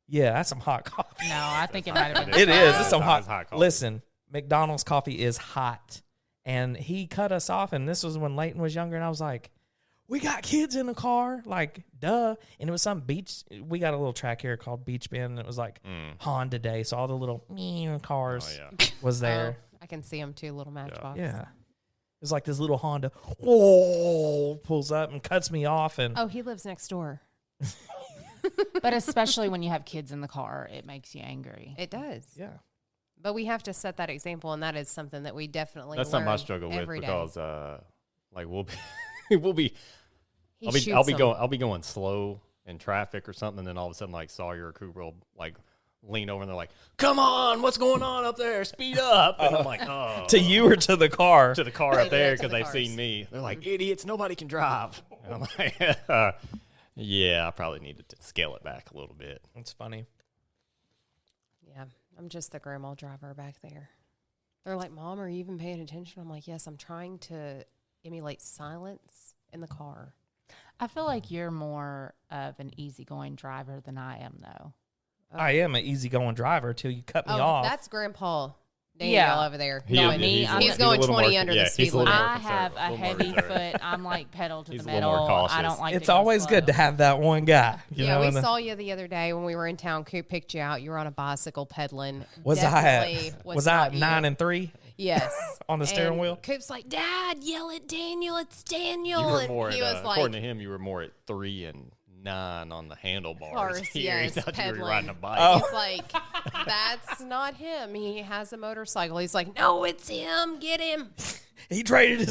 Yeah, that's some hot coffee. No, I think it might have been. It is. It's some It's hot. coffee. Listen, McDonald's coffee is hot, and he cut us off. And this was when Leighton was younger, and I was like, "We got kids in the car, like duh." And it was some beach. We got a little track here called Beach Bend, and it was like Honda Day, so all the little cars Oh, yeah. was there. I can see them too, little matchbox. Yeah. It's like this little Honda, whoa, pulls up and cuts me off. And Oh, he lives next door. But especially when you have kids in the car, it makes you angry. It does. yeah. But we have to set that example, and that is something that we definitely That's something I learn struggle with every day. because like we'll be He I'll shoots be going slow in traffic or something, and then all of a sudden like Sawyer or Cooper will like lean over and they're like, "Come on, what's going on up there? Speed up!" And I'm like, "Oh." To you or to the car? To the car They up do there it to because the they've cars. seen me. They're like, "Idiots, nobody can drive." And I'm like, "Yeah, I probably need to scale it back a little bit." It's funny. Yeah, I'm just the grandma driver back there. They're like, "Mom, are you even paying attention?" I'm like, "Yes, I'm trying to emulate silence in the car." I feel like you're more of an easygoing driver than I am, though. I am an easygoing driver till you cut me Oh, off. that's Grandpa Daniel Yeah. over there. No, me, I'm he's a going little 20 more- under yeah, the he's speed a little limit. more I have a conservative, a little more heavy conservative. foot. I'm like pedal to He's the a little more metal. I cautious. don't like it's to go always good to slow. have that one guy. You Yeah, know, we and saw you the other day when we were in town. Coop picked you out. You were on a bicycle pedaling. was Definitely was I not at you. 9 and 3 Yes. on the steering And wheel? Coop's like, "Dad, yell at Daniel. It's Daniel." You were And more he at, was like, according to him, you were more at 3 and 9 on the handlebars. Cars, Here, yes, he thought you were pedaling. riding a bike. Oh. He's like, "That's not him. He has a motorcycle." He's like, "No, it's him. Get him." He traded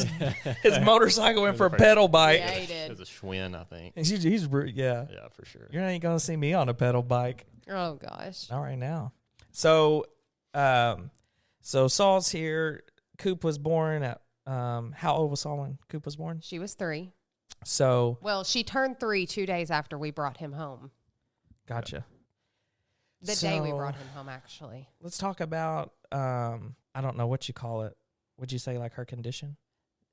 his motorcycle in for a pedal bike. Yeah, he It did. was a Schwinn, I think. Yeah. Yeah, for sure. You're not even going to see me on a pedal bike. Oh gosh. Not right now. So, so Saul's here. Coop was born at, how old was Saul when Coop was born? She was 3. So, Well, she turned 3 2 days after we brought him home. gotcha. The day we So- brought him home, actually. Let's talk about, I don't know what you call it. Would you say like her condition?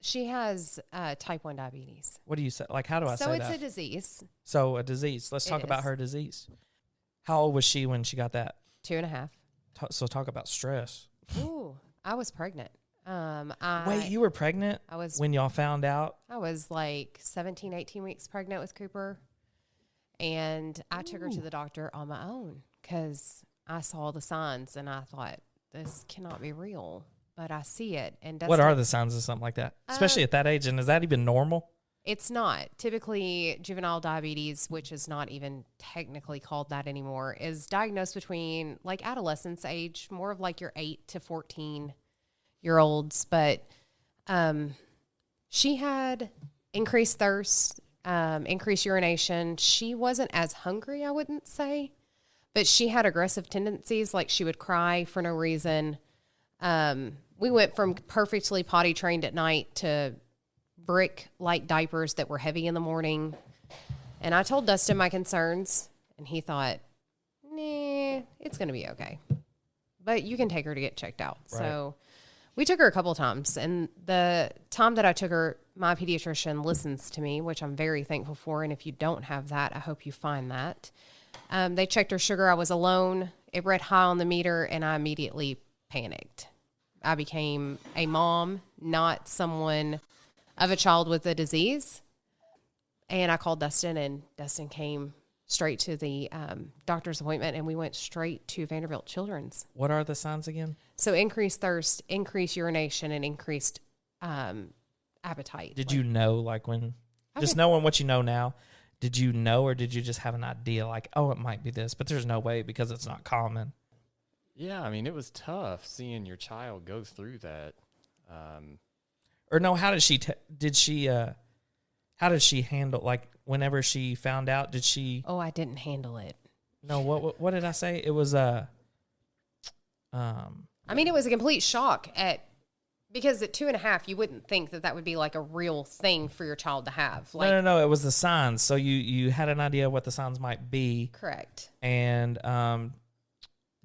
She has type 1 diabetes. What do you say? Like, how do I So say it's that? a disease. So a disease. Let's It talk about is. her disease. How old was she when she got that? 2.5. So talk about stress. Ooh, I was pregnant. Wait, you were pregnant I was when y'all found out? I was like 17, 18 weeks pregnant with Cooper. And I took her to the doctor on my own because I saw the signs and I thought, this cannot be real. But I see it. And What are the signs of something like that? Especially at that age. And is that even normal? It's not. Typically, juvenile diabetes, which is not even technically called that anymore, is diagnosed between like adolescence age, more of like your 8 to 14-year-olds. But she had increased thirst, increased urination. She wasn't as hungry, I wouldn't say, but she had aggressive tendencies, like she would cry for no reason. We went from perfectly potty trained at night to brick light diapers that were heavy in the morning. And I told Dustin my concerns, and he thought, nah, it's going to be okay. But you can take her to get checked out. Right. So we took her a couple of times. And the time that I took her, my pediatrician listens to me, which I'm very thankful for. And if you don't have that, I hope you find that. They checked her sugar. I was alone. It read high on the meter, and I immediately panicked. I became a mom, not someone of a child with a disease. And I called Dustin, and Dustin came straight to the doctor's appointment, and we went straight to Vanderbilt Children's. What are the signs again? So increased thirst, increased urination, and increased appetite. Did you know, like when, just knowing what you know now, did you know, or did you just have an idea like, oh, it might be this, but there's no way because it's not common? Yeah, I mean, it was tough seeing your child go through that. Or no, how did she, how did she handle, like whenever she found out, did she, Oh, I didn't handle it. no, what did I say? It was, I mean, it was a complete shock because at 2.5, you wouldn't think that would be like a real thing for your child to have. Like, no, it was the signs. So you had an idea of what the signs might be. correct. And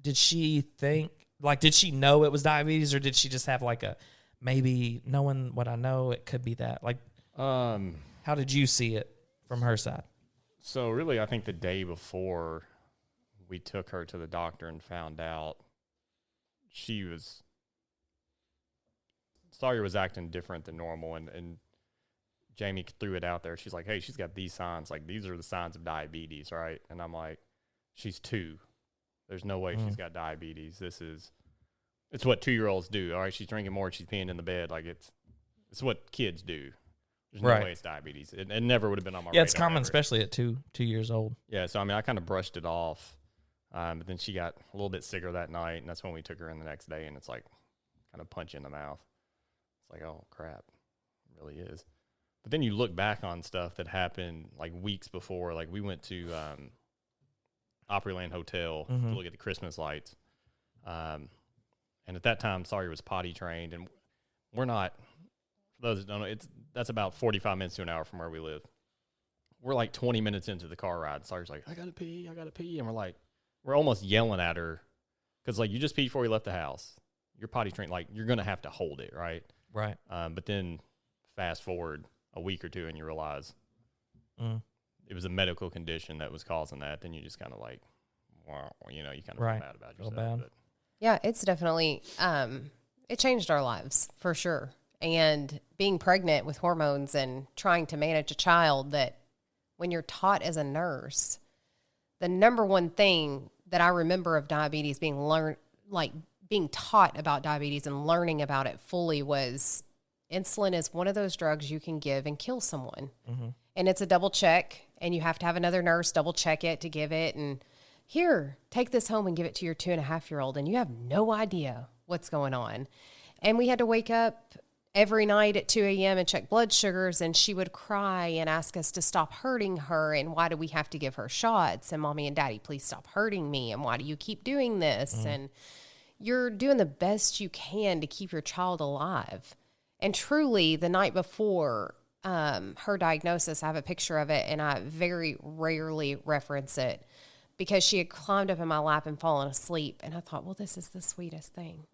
did she think, like, did she know it was diabetes, or did she just have like a, maybe knowing what I know, it could be that? Like, how did you see it from her side? So really, I think the day before we took her to the doctor and found out Sawyer was acting different than normal, and Jamie threw it out there. She's like, hey, she's got these signs. Like, these are the signs of diabetes, right? And I'm like, she's 2. There's no way she's got diabetes. It's what 2-year-olds do. All right, she's drinking more, she's peeing in the bed. Like, it's It's what kids do. There's Right. no way it's diabetes. It never would have been on my Yeah, it's radar common, ever. especially at 2 years old. Yeah, so I mean, I kind of brushed it off, but then she got a little bit sicker that night, and that's when we took her in the next day, and it's like kind of punch in the mouth. It's like, oh crap, it really is. But then you look back on stuff that happened like weeks before. Like we went to Opryland Hotel to look at the Christmas lights, and at that time, Sawyer was potty trained, and we're not. For those that don't know, that's about 45 minutes to an hour from where we live. We're like 20 minutes into the car ride. Sawyer's like, I gotta pee. And we're almost yelling at her because like you just peed before we left the house. You're potty trained. Like you're going to have to hold it, right? Right. But then fast forward a week or two and you realize it was a medical condition that was causing that. Then you just kind of like, wow, you know, you kind of feel bad about yourself. Bad. But Yeah, it's definitely, it changed our lives for sure. And being pregnant with hormones and trying to manage a child, that when you're taught as a nurse, the number one thing that I remember of diabetes being taught about diabetes and learning about it fully was insulin is one of those drugs you can give and kill someone. And it's a double check, and you have to have another nurse double check it to give it. And here, take this home and give it to your 2.5-year-old, and you have no idea what's going on. And we had to wake up every night at 2 a.m. and check blood sugars, and she would cry and ask us to stop hurting her, and why do we have to give her shots? And Mommy and Daddy, please stop hurting me, and why do you keep doing this? And you're doing the best you can to keep your child alive. And truly, the night before her diagnosis, I have a picture of it, and I very rarely reference it because she had climbed up in my lap and fallen asleep, and I thought, well, this is the sweetest thing.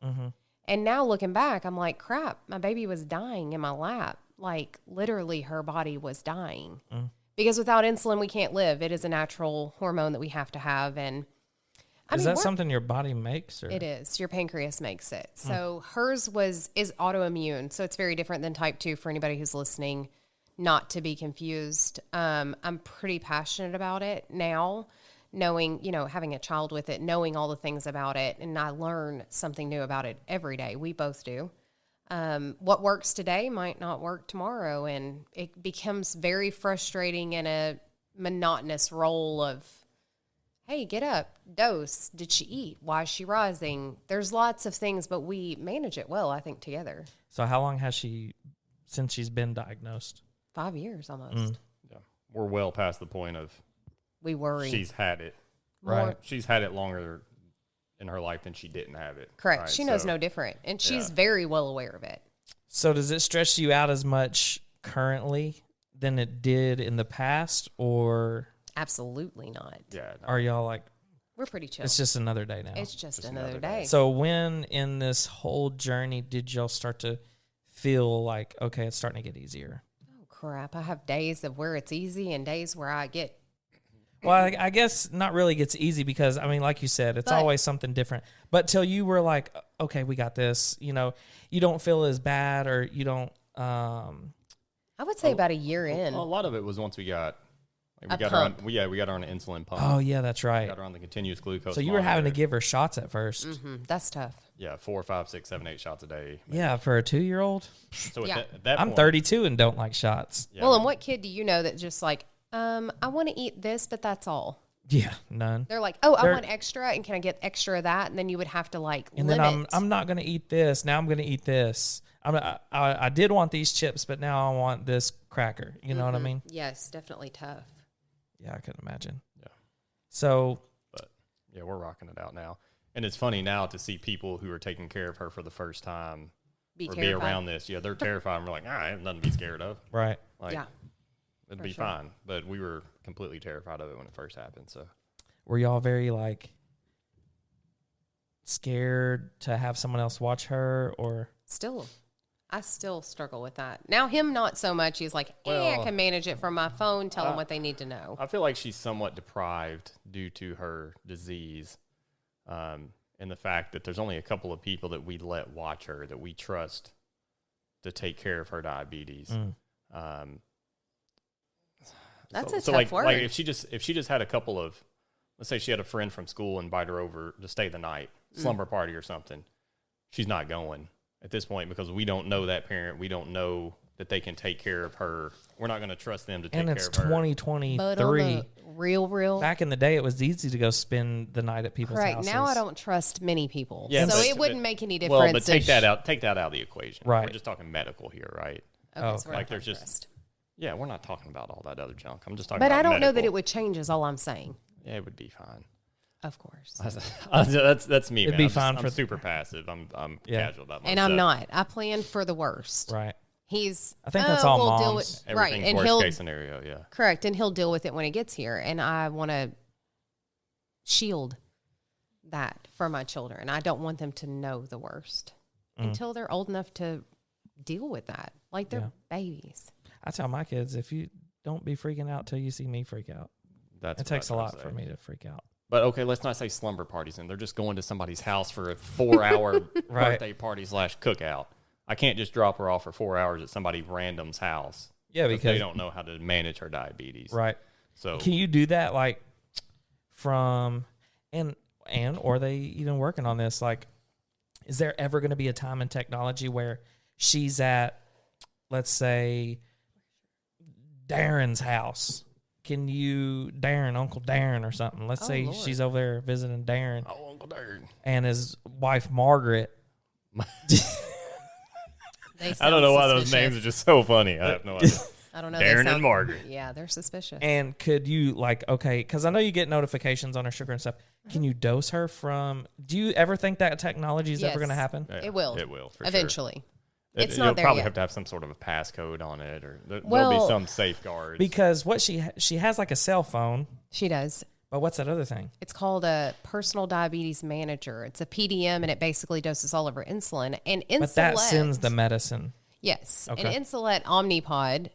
And now looking back, I'm like, crap, my baby was dying in my lap. Like literally her body was dying because without insulin, we can't live. It is a natural hormone that we have to have. And Is that something your body makes? Or? It is. Your pancreas makes it. So hers is autoimmune. So it's very different than type 2 for anybody who's listening, not to be confused. I'm pretty passionate about it now, knowing, you know, having a child with it, knowing all the things about it. And I learn something new about it every day. We both do. What works today might not work tomorrow. And it becomes very frustrating in a monotonous role of, hey, get up, dose. Did she eat? Why is she rising? There's lots of things, but we manage it well, I think, together. So how long has since she's been diagnosed? 5 years almost. yeah, we're well past the point of We worry. she's had it. Right. She's had it longer in her life than she didn't have it. Correct. Right? She knows So- no different. And she's Yeah. very well aware of it. So does it stress you out as much currently than it did in the past, or Absolutely not. Yeah. No. are y'all like, We're pretty chill. it's just another day now? It's just Just another another day. day. So when in this whole journey did y'all start to feel like, okay, it's starting to get easier? Oh, crap. I have days of where it's easy and days where I get, Well, I guess not really gets easy because, I mean, like you said, it's But- always something different. But till you were like, okay, we got this, you know, you don't feel as bad, or you don't, I would say about a year in. A lot of it was once we got, like, A we got her on, pump. we got her on an insulin pump. oh, yeah, that's right. Got her on the continuous glucose. So you were having to monitor. give her shots at first. That's tough. Yeah, 4, 5, 6, 7, 8 shots a day. Yeah, for a 2-year-old. So Yeah. at that I'm point, 32 and don't like shots. Yeah, Well, and what kid do you know that just like, I want to eat this, but that's all? Yeah, none. They're like, oh, I They're- want extra, and can I get extra of that? And then you would have to like And limit. then I'm not going to eat this. Now I'm going to eat this. I did want these chips, but now I want this cracker. You know what I mean? Yes, definitely tough. Yeah, I couldn't imagine. Yeah. So, But yeah, we're rocking it out now. And it's funny now to see people who are taking care of her for the first time Be or terrified. be around this. Yeah, they're terrified. And we're like, I have nothing to be scared of. right. Like, Yeah. it'd for be sure. fine. But we were completely terrified of it when it first happened. So Were y'all very like scared to have someone else watch her, or? I still struggle with that. Now him not so much. He's like, I Well, can manage it from my phone, tell them what they need to know. I feel like she's somewhat deprived due to her disease, and the fact that there's only a couple of people that we let watch her that we trust to take care of her diabetes. That's a so tough like word. if she just had a couple of, let's say she had a friend from school invite her over to stay the night, slumber party or something, she's not going. at this point because we don't know that parent. We don't know that they can take care of her. We're not going to trust them to take care of her. And it's 2023. But on the real. Back in the day, it was easy to go spend the night at people's houses. Now I don't trust many people. Yeah, so but- it wouldn't make any difference. Well, but take that out. Take that out of the equation. Right. We're just talking medical here, right? Okay, so we're Like not there's gonna just trust. Yeah, we're not talking about all that other junk. I'm just talking But about I don't know that medical. it would change is all I'm saying. Yeah, it would be fine. Of course. That's me, It'd man. be I'm just- fine I'm for- super passive. I'm Yeah. casual about my And I'm not. I plan for the worst. Right. He's I think that's all we'll deal moms. with, right. Everything's And worst he'll case scenario, yeah. correct. And he'll deal with it when it gets here. And I want to shield that for my children. I don't want them to know the worst until they're old enough to deal with that. Like they're babies. I tell my kids, if you don't be freaking out till you see me freak out. That's It takes a what I lot say. for me to freak out. But okay, let's not say slumber parties, and they're just going to somebody's house for a 4-hour Right. birthday party / cookout. I can't just drop her off for 4 hours at somebody random's house. Yeah, they because don't know how to manage her diabetes. right. So Can you do that like from and or are they even working on this? Like, is there ever going to be a time in technology where she's at, let's say, Darren's house? Can you Uncle Darren or something? Let's say Lord. she's over there visiting Darren oh, Uncle Darren. and his wife Margaret. They I don't know why those suspicious. names are just so funny. I have no idea. I don't know. Darren they and Margaret. Yeah, they're suspicious. And could you because I know you get notifications on her sugar and stuff. Can you dose her from? Do you ever think that technology is ever Yes. going to happen? Yeah, It will. It will for eventually. Sure. It's You'll not there probably yet. have to have some sort of a passcode on it, or there'll Well- be some safeguards. Because what she has like a cell phone, She does. but what's that other thing? It's called a personal diabetes manager. It's a PDM, and it basically doses all of her insulin. And Insulet, But that sends the medicine. yes, Okay. and Insulet Omnipod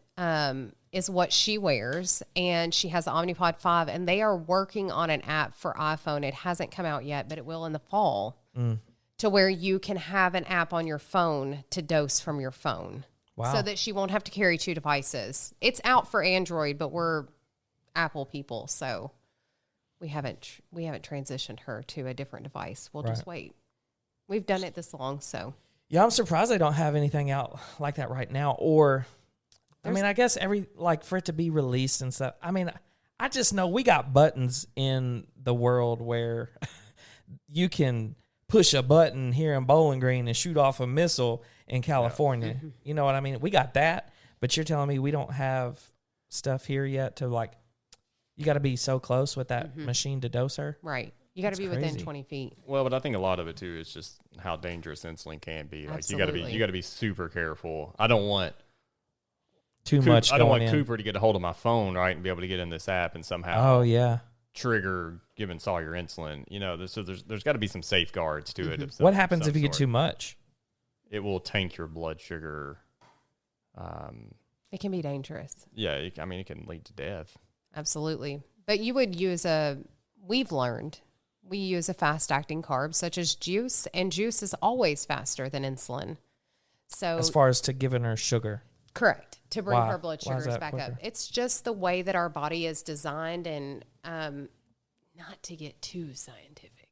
is what she wears, and she has the Omnipod 5, and they are working on an app for iPhone. It hasn't come out yet, but it will in the fall, to where you can have an app on your phone to dose from your phone. Wow. So that she won't have to carry two devices. It's out for Android, but we're Apple people, so we haven't transitioned her to a different device. We'll just wait. We've done it this long, so Yeah, I'm surprised they don't have anything out like that right now. Or, I mean, I guess for it to be released and stuff. I mean, I just know we got buttons in the world where you can push a button here in Bowling Green and shoot off a missile in California. Mm-hmm. You know what I mean? We got that, but you're telling me we don't have stuff here yet to you got to be so close with that machine to dose her? right. You got to That's be within crazy. 20 feet. Well, but I think a lot of it too is just how dangerous insulin can be. Like Absolutely. you got to be super careful. I don't want Too much I don't going want in. Cooper to get a hold of my phone, right, and be able to get in this app and somehow Oh, yeah. trigger giving Saw your insulin. You know, so there's got to be some safeguards to it. of What some- happens some if you get sort. too much? It will tank your blood sugar. It can be dangerous. Yeah, it can lead to death. Absolutely. But you would use we use a fast acting carb such as juice, and juice is always faster than insulin. So As far as to giving her sugar. correct, to bring Why? her blood Why is sugars that back up. quicker? It's just the way that our body is designed, and not to get too scientific,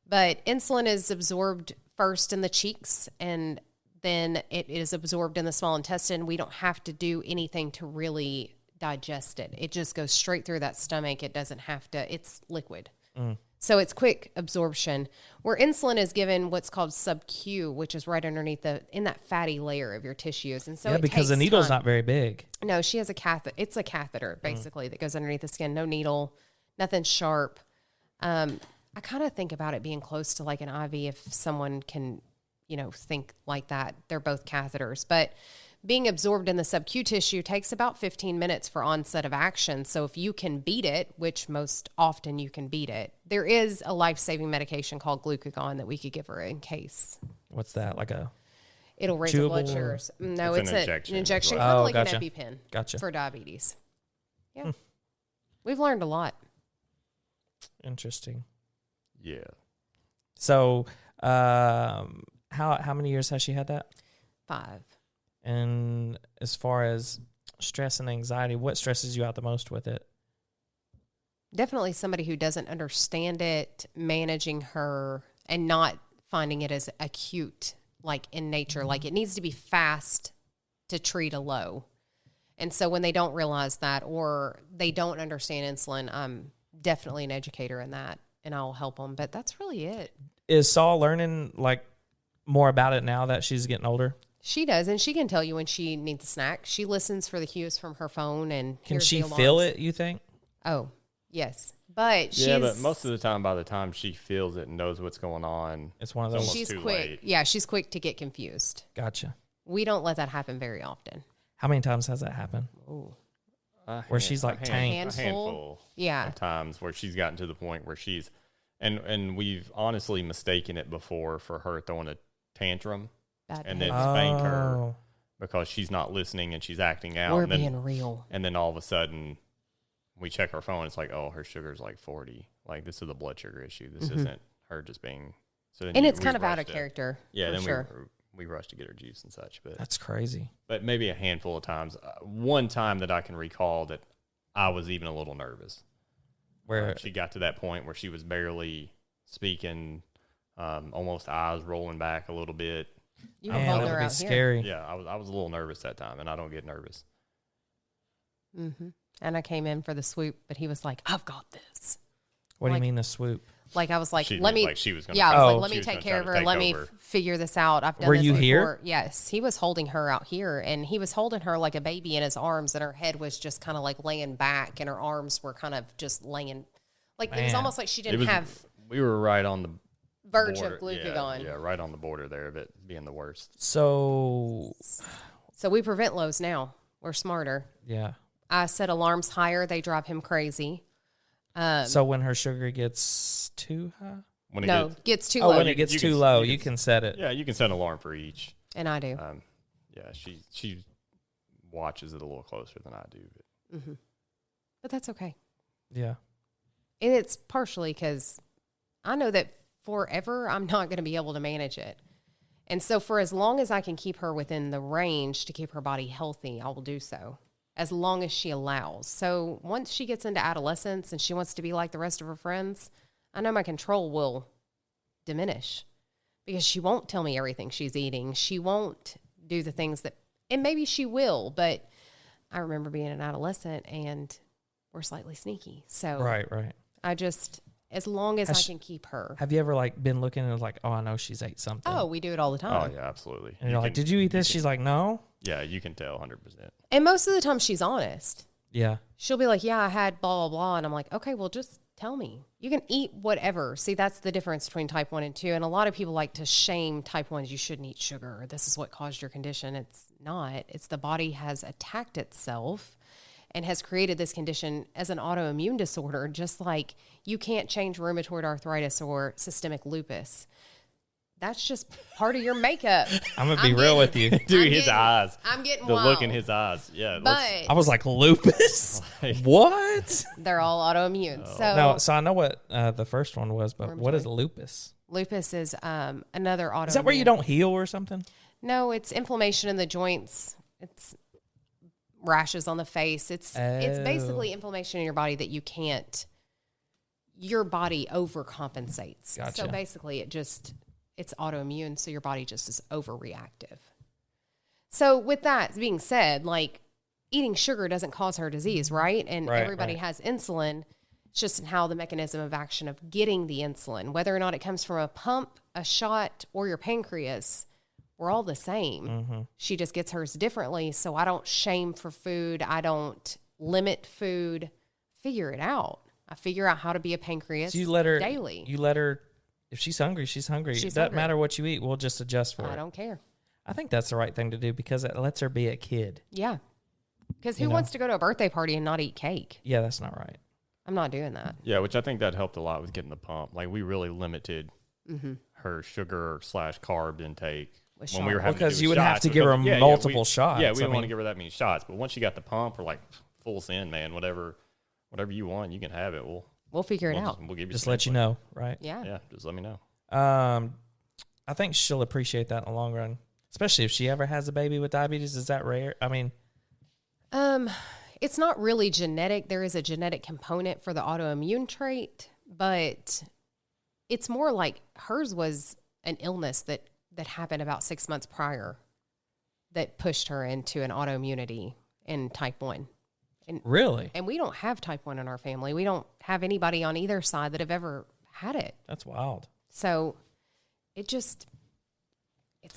but insulin is absorbed first in the cheeks, and then it is absorbed in the small intestine. We don't have to do anything to really digest it. It just goes straight through that stomach. It doesn't have to, it's liquid. So it's quick absorption, where insulin is given what's called sub-Q, which is right underneath in that fatty layer of your tissues. And so Yeah, it because the takes needle's time. not very big. No, she has a catheter. It's a catheter basically that goes underneath the skin. No needle, nothing sharp. I kind of think about it being close to like an IV if someone can, think like that. They're both catheters, but being absorbed in the sub-Q tissue takes about 15 minutes for onset of action. So if you can beat it, which most often you can beat it, there is a life-saving medication called glucagon that we could give her in case. What's that? Like a It'll raise the blood Chewable or- sugars. No, It's it's an an injection injection, as kind well. of Oh, like gotcha. an EpiPen Gotcha. for diabetes. Yeah. We've learned a lot. interesting. Yeah. So, how many years has she had that? 5. And as far as stress and anxiety, what stresses you out the most with it? Definitely somebody who doesn't understand it, managing her and not finding it as acute like in nature. Like it needs to be fast to treat a low. And so when they don't realize that or they don't understand insulin, I'm definitely an educator in that and I'll help them. But that's really it. Is Saul learning like more about it now that she's getting older? She does, and she can tell you when she needs a snack. She listens for the cues from her phone and Can hears she the feel alarms. it, you think? Oh, yes. But Yeah, but most of the time, by the time she feels it and knows what's going on, It's one of those. almost she's too quick. late. Yeah, she's quick to get confused. Gotcha. We don't let that happen very often. How many times has that happened? Ooh. Where she's like tanked. A handful Yeah. of times where she's gotten to the point where she's, and we've honestly mistaken it before for her throwing a tantrum Bad and then behavior. spank her Oh. because she's not listening and she's acting out. We're and then, being real. And then all of a sudden, we check our phone. It's like, oh, her sugar's like 40. Like, this is a blood sugar issue. This isn't her just being. So then And you- it's we kind of out rushed of it. character. Yeah, for then sure. we rushed to get her juice and such. That's crazy. But maybe a handful of times. One time that I can recall that I was even a little nervous. Where She got to that point where she was barely speaking, almost eyes rolling back a little bit. You man, hold that her would be out here. scary. Yeah, I was a little nervous that time, and I don't get nervous. Mm-hmm. And I came in for the swoop, but he was like, I've got this. What do you like- mean the swoop? Like I was like, She let did, me. like she was gonna yeah, I try- was Oh. like, let she me was take gonna care of try her. to Let take me over. figure this out. I've done Were this you before. here? Yes, he was holding her out here, and he was holding her like a baby in his arms, and her head was just kind of like laying back, and her arms were kind of just laying, like it was Man. almost like she It didn't was. have We were right on the verge border. of glucagon. Yeah, right on the border there of it being the worst. So, So we prevent lows now. We're smarter. yeah. I set alarms higher; they drive him crazy. So when her sugar gets too high? When it No, gets, gets too Oh, low, when it gets you too can- low, you you can- can set it. yeah, you can set an alarm for each. and I do. Yeah, she watches it a little closer than I do. But But that's okay. Yeah. And it's partially because I know that forever I'm not going to be able to manage it. And so for as long as I can keep her within the range to keep her body healthy, I will do so as long as she allows. So once she gets into adolescence and she wants to be like the rest of her friends, I know my control will diminish because she won't tell me everything she's eating. She won't do the things that, and maybe she will, but I remember being an adolescent and we're slightly sneaky. So Right. I just, as long as I Has- can keep her. Have you ever like been looking and was like, oh, I know she's ate something? Oh, we do it all the oh time. yeah, absolutely. And you're like, did you eat this? She's like, no. Yeah, you can tell 100%. And most of the time she's honest. Yeah. She'll be like, yeah, I had blah, blah, blah. And I'm like, okay, well, just tell me. You can eat whatever. See, that's the difference between type 1 and 2. And a lot of people like to shame type 1s. You shouldn't eat sugar. This is what caused your condition. It's not. It's the body has attacked itself and has created this condition as an autoimmune disorder, just like you can't change rheumatoid arthritis or systemic lupus. That's just part of your makeup. I'm going to be real with you. Dude, I'm his getting- eyes. I'm getting The look in wild. his eyes. Yeah. But I was like, lupus? What? they're all autoimmune. So No, so I know what the first one was, but what is Rheumatoid. lupus? lupus is another autoimmune. Is that where you don't heal or something? No, it's inflammation in the joints. It's rashes on the face. It's Oh. basically inflammation in your body that you can't. Your body overcompensates. Gotcha. So basically, it's autoimmune. So your body just is overreactive. So with that being said, like eating sugar doesn't cause her disease, right? And Right, everybody right. has insulin. It's just in how the mechanism of action of getting the insulin, whether or not it comes from a pump, a shot, or your pancreas, we're all the same. Mm-hmm. She just gets hers differently. So I don't shame for food. I don't limit food. Figure it out. I figure out how to be a pancreas So you let her daily. You let her. If she's hungry, she's hungry. She's It doesn't hungry. matter what you eat. We'll just adjust for I it. don't care. I think that's the right thing to do because it lets her be a kid. Yeah. Because who You know? wants to go to a birthday party and not eat cake? Yeah, that's not right. I'm not doing that. Yeah, which I think that helped a lot with getting the pump. Like, we really limited her sugar / carb intake With when we were shots. having Because to do you would have shots to give her because- multiple shots. Yeah, we I didn't want mean- to give her that many shots. But once you got the pump, we're like, full send, man. Whatever you want, you can have it. We'll figure it out. We'll give you Just some let you input. know, right? Yeah. Yeah, just let me know. I think she'll appreciate that in the long run, especially if she ever has a baby with diabetes. Is that rare? I mean, It's not really genetic. There is a genetic component for the autoimmune trait, but it's more like hers was an illness that that happened about 6 months prior that pushed her into an autoimmunity in type 1. Really? And we don't have type 1 in our family. We don't have anybody on either side that have ever had it. That's wild. So it's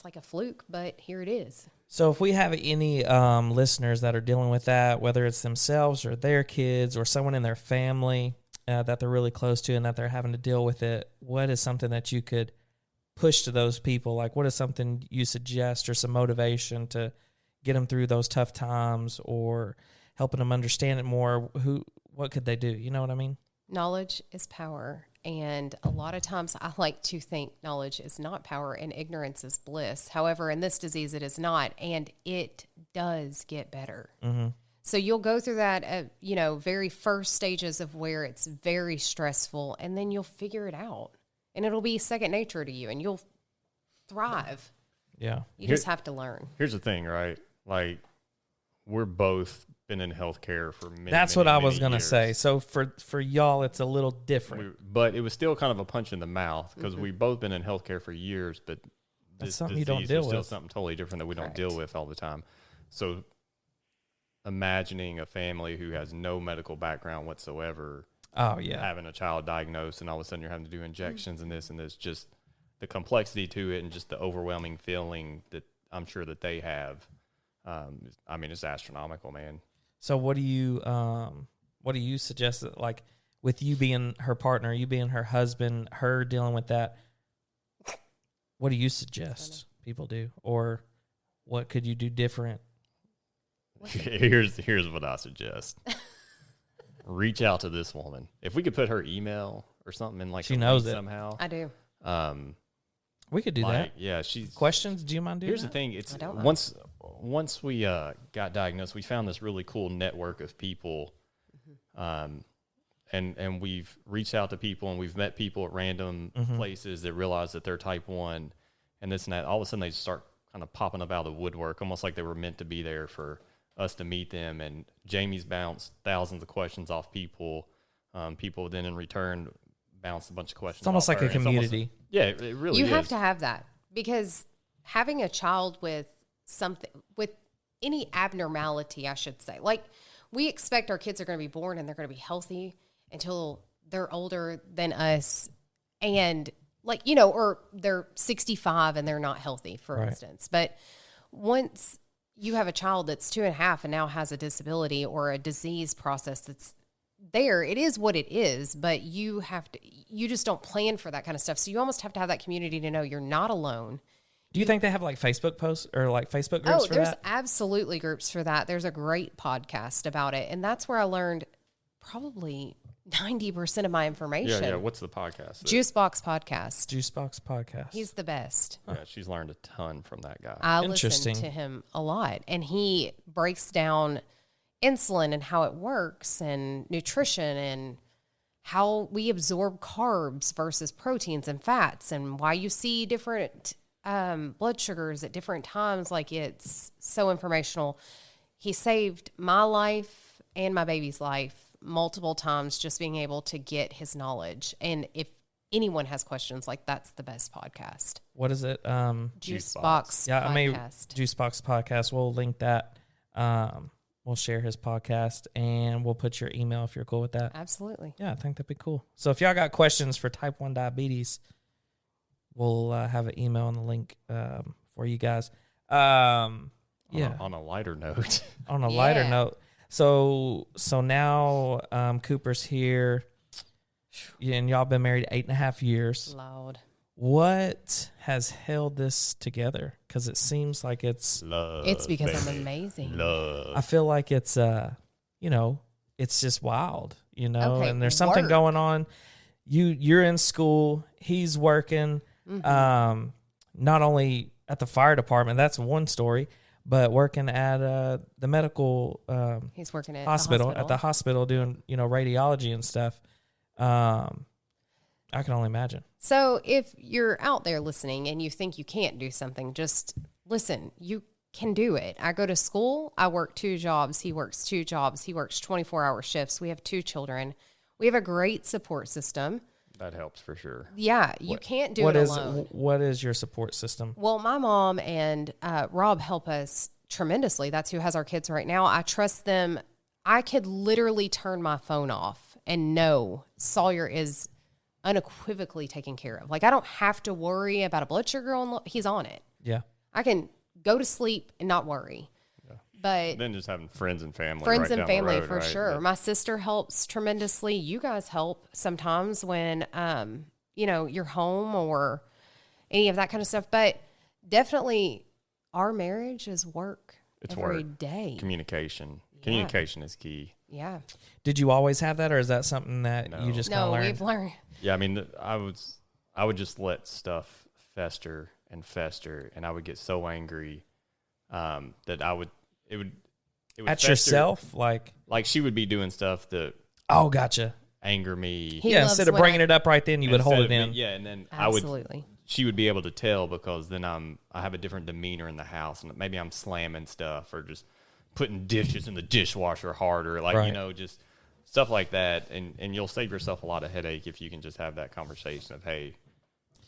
like a fluke, but here it is. So if we have any listeners that are dealing with that, whether it's themselves or their kids or someone in their family that they're really close to and that they're having to deal with it, what is something that you could push to those people? Like, what is something you suggest or some motivation to get them through those tough times or helping them understand it more? What could they do? You know what I mean? Knowledge is power. And a lot of times I like to think knowledge is not power and ignorance is bliss. However, in this disease, it is not. And it does get better. Mm-hmm. So you'll go through that, very first stages of where it's very stressful, and then you'll figure it out. And it'll be second nature to you, and you'll thrive. Yeah. You just have to learn. Here's the thing, right? Like, we're both been in healthcare for many, That's many, what I many was going to years. say. So for y'all, it's a little different. But it was still kind of a punch in the mouth because we've both been in healthcare for years, but That's this something you don't disease deal is still with. something totally different that we don't Correct. deal with all the time. So imagining a family who has no medical background whatsoever, Oh, yeah. having a child diagnosed, and all of a sudden you're having to do injections and this, just the complexity to it and just the overwhelming feeling that I'm sure that they have. I mean, it's astronomical, man. So what do you suggest that, like, with you being her partner, you being her husband, her dealing with that, what do you suggest people do? Or what could you do different? Here's what I suggest. Reach out to this woman. If we could put her email or something in, like, She a knows link it. somehow. I do. We could do that. Yeah, she's Questions? Do you mind doing Here's that? the thing. It's I don't know. once we got diagnosed, we found this really cool network of people, and we've reached out to people and we've met people at random places that realize that they're type 1 and this and that. All of a sudden, they just start kind of popping up out of the woodwork, almost like they were meant to be there for us to meet them. And Jamie's bounced thousands of questions off people. People then in return bounced a bunch of questions. It's almost off like her. a community. Yeah, it really You is. have to have that, because having a child with any abnormality, I should say, like, we expect our kids are going to be born and they're going to be healthy until they're older than us, and or they're 65 and they're not healthy, for Right. instance. But once you have a child that's 2.5 and now has a disability or a disease process that's there, it is what it is, but you just don't plan for that kind of stuff. So you almost have to have that community to know you're not alone. Do you think they have, like, Facebook posts or, like, Facebook groups for There's that? absolutely groups for that. There's a great podcast about it. And that's where I learned probably 90% of my information. Yeah. What's the podcast? Juicebox Podcast. Juicebox Podcast. He's the best. Yeah, she's learned a ton from that guy. I listen Interesting. to him a lot, and he breaks down insulin and how it works, and nutrition, and how we absorb carbs versus proteins and fats, and why you see different blood sugars at different times. Like, it's so informational. He saved my life and my baby's life multiple times just being able to get his knowledge. And if anyone has questions, like, that's the best podcast. What is it? Juicebox Yeah, I mean, Podcast. Juicebox Podcast. We'll link that. We'll share his podcast, and we'll put your email if you're cool with that. Absolutely. Yeah, I think that'd be cool. So if y'all got questions for type 1 diabetes, we'll have an email and the link for you guys. Yeah. On a lighter note. On a lighter Yeah. note. So now Cooper's here, and y'all been married 8.5 years. Loud. What has held this together? Because it seems like it's... Love. It's because baby. I'm amazing. Love. I feel like it's it's just wild, Okay, and there's something work. going on. You're in school, he's working, Mm-hmm. not only at the fire department, that's one story, but working at the medical He's working at hospital, the at the hospital doing, radiology and stuff. I can only imagine. So if you're out there listening and you think you can't do something, just listen. You can do it. I go to school. I work 2 jobs. He works 2 jobs. He works 24-hour shifts. We have 2 children. We have a great support system. That helps for sure. Yeah, you can't do it alone. What is your support system? Well, my mom and Rob help us tremendously. That's who has our kids right now. I trust them. I could literally turn my phone off and know Sawyer is unequivocally taken care of. Like, I don't have to worry about a blood sugar he's on it. Yeah. I can go to sleep and not worry. Yeah. But then just having friends and family. Friends right and down the family road, for right? sure. But My sister helps tremendously. You guys help sometimes when you're home or any of that kind of stuff. But definitely our marriage is work. It's every work. day. Communication. Communication is key. Yeah. Did you always have that, or is that something that you just kind of learned? No, we've learned. Yeah, I mean, I would just let stuff fester and fester, and I would get so angry that it would at fester. yourself, like she would be doing stuff that gotcha, anger me. He yeah, loves instead of when bringing it up right then, you would hold it in. Yeah, and then Absolutely. she would be able to tell because then I have a different demeanor in the house, and maybe I'm slamming stuff or just putting dishes in the dishwasher harder, just stuff like that, and you'll save yourself a lot of headache if you can just have that conversation of, hey,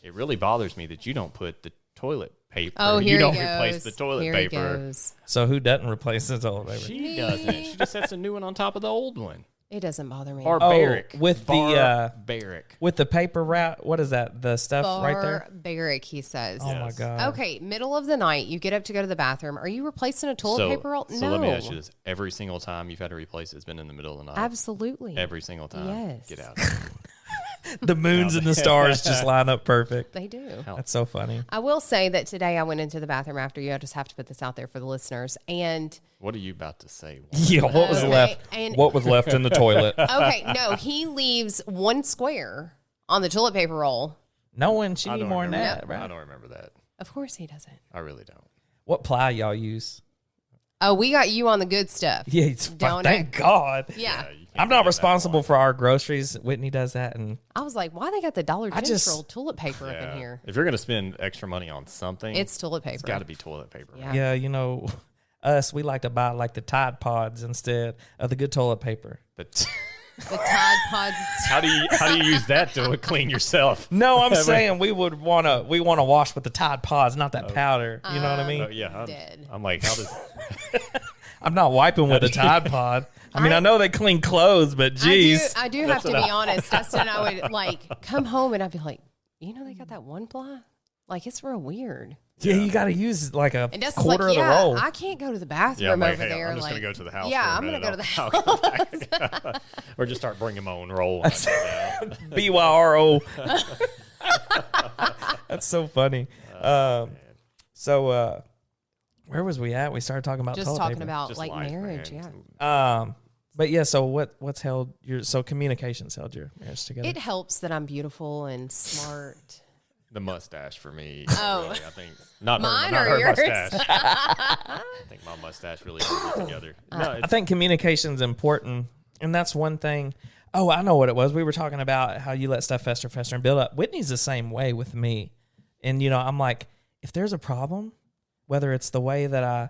it really bothers me that you don't put the toilet paper. Oh, here you don't he goes. replace the toilet Here paper. He goes. So who doesn't replace the toilet paper? She doesn't. She just sets a new one on top of the old one. It doesn't bother me. Barbaric. with the barbaric. with the paper wrap. What is that? The stuff right there. Barbaric, he says. Oh my god. Okay, middle of the night, you get up to go to the bathroom. Are you replacing a toilet paper roll? So No. let me ask you this: every single time you've had to replace it's been in the middle of the night. Absolutely. Every single time. Yes. Get out. The moons and the stars just line up perfect. They do. That's so funny. I will say that today I went into the bathroom after you. I just have to put this out there for the listeners. And What are you about to say? Yeah, what was Okay, left? and- What was left in the toilet? okay, no, he leaves one square on the toilet paper roll. No one should I need don't more than remember that, right? I don't remember that. Of course he doesn't. I really don't. What ply y'all use? Oh, we got you on the good stuff. Yeah, it's Don't thank God. Yeah. You can't I'm get not that responsible one. for our groceries. Whitney does that, and I was like, why they got the Dollar I just- General toilet paper up Yeah. in here? If you're gonna spend extra money on something, It's toilet paper. it's got to be toilet paper. Yeah. yeah, us we like to buy like the Tide Pods instead of the good toilet paper. But The Tide Pods. how do you use that to clean yourself? No, I'm saying we want to wash with the Tide Pods, not that powder. You know what I mean? Oh, yeah, Dead. I'm like, how does? I'm not wiping with a Tide Pod. I mean, I know they clean clothes, but geez. I do have to be honest. Dustin and I would like come home and I'd be like, they got that one ply? Like, it's real weird. Yeah, you got to use like a And Dustin's quarter like, of the roll. I can't go to the Yeah, bathroom I'm like, over hey, there. I'm just like, gonna go to the house. Yeah, for a I'm gonna minute. go to the I'll come back. Or just start bringing my own roll. BYRO. That's so funny. So where was we at? We started talking about Just toilet talking paper. about Just like life, marriage. man. Yeah. But yeah, so what's held your communications held your marriage together? It helps that I'm beautiful and smart. The mustache for me. Oh. Really, I think not Mine her, not or her yours? mustache. I think my mustache really holds it together. No, I it's, think communication's important, and that's one thing. Oh, I know what it was. We were talking about how you let stuff fester, and build up. Whitney's the same way with me. And, I'm like, if there's a problem, whether it's the way that I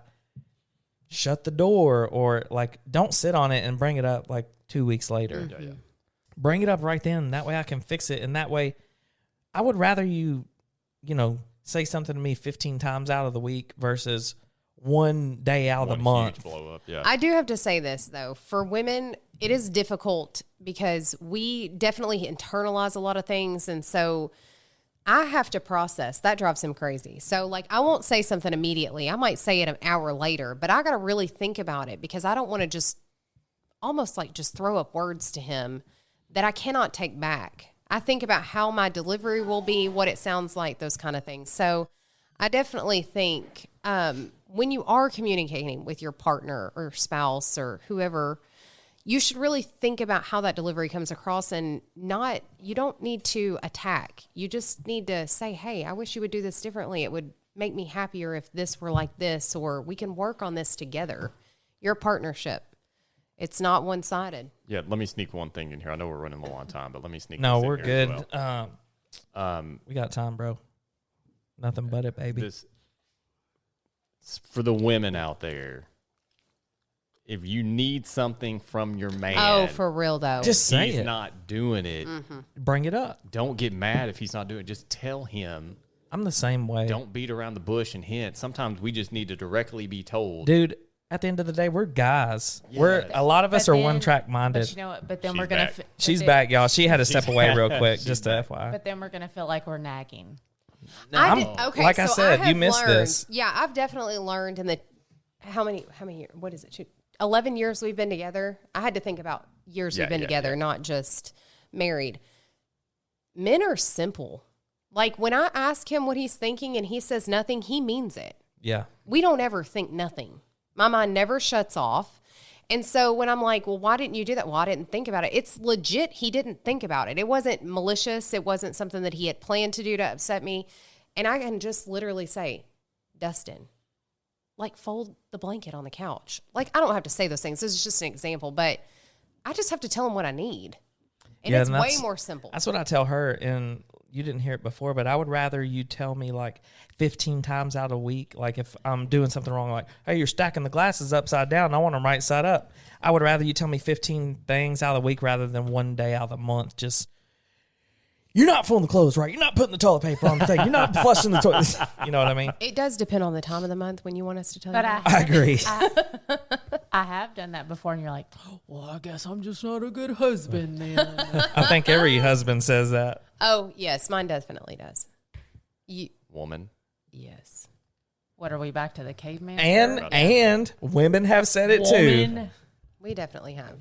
shut the door or, like, don't sit on it and bring it up, like, 2 weeks later. yeah. Bring it up right then. That way I can fix it. And that way I would rather you, say something to me 15 times out of the week versus one day out of the One month. huge blow up. Yeah. I do have to say this though, for women, it is difficult because we definitely internalize a lot of things. And so I have to process. That drives him crazy. So like, I won't say something immediately. I might say it an hour later, but I got to really think about it because I don't want to just almost like just throw up words to him that I cannot take back. I think about how my delivery will be, what it sounds like, those kind of things. So I definitely think when you are communicating with your partner or spouse or whoever, you should really think about how that delivery comes across and you don't need to attack. You just need to say, hey, I wish you would do this differently. It would make me happier if this were like this, or we can work on this together. Your partnership. It's not one-sided. Yeah, let me sneak one thing in here. I know we're running low on time, but let me sneak. No, this in we're here good. as well. We got time, bro. Nothing but it, baby. For the women out there, if you need something from your man, Oh, for real though. Just say he's it. not doing it. Bring it up. Don't get mad if he's not doing it. Just tell him. I'm the same way. Don't beat around the bush and hint. Sometimes we just need to directly be told. Dude, at the end of the day, we're guys. Yes. A lot of us But are then- one-track But minded. you know what? But then She's we're gonna. back. She's back, y'all. She had to step away real quick, She's just to FYI. But then we're gonna feel like we're nagging. Okay, like I so said, you have missed learned, this. Yeah, I've definitely learned in the how many years? What is it? 11 years we've been together. I had to think about years Yeah, we've been yeah, together, yeah. not just married. Men are simple. Like when I ask him what he's thinking and he says nothing, he means it. Yeah. We don't ever think nothing. My mind never shuts off. And so when I'm like, well, why didn't you do that? Well, I didn't think about it. It's legit. He didn't think about it. It wasn't malicious. It wasn't something that he had planned to do to upset me. And I can just literally say, Dustin, like fold the blanket on the couch. Like I don't have to say those things. This is just an example, but I just have to tell him what I need. And Yeah, it's and way that's- more simple. That's what I tell her, and you didn't hear it before, but I would rather you tell me like 15 times out a week, like if I'm doing something wrong, like, hey, you're stacking the glasses upside down, I want them right side up. I would rather you tell me 15 things out of the week rather than one day out of the month. Just, you're not folding the clothes right. You're not putting the toilet paper on the thing. You're not flushing the toilet. You know what I mean? It does depend on the time of the month when you want us to tell But you. I agree. I have done that before, and you're like, well, I guess I'm just not a good husband then. I think every husband says that. Oh, yes, mine definitely does. Woman. Yes. What are we back to the caveman? And women have said it too. Woman. We definitely have.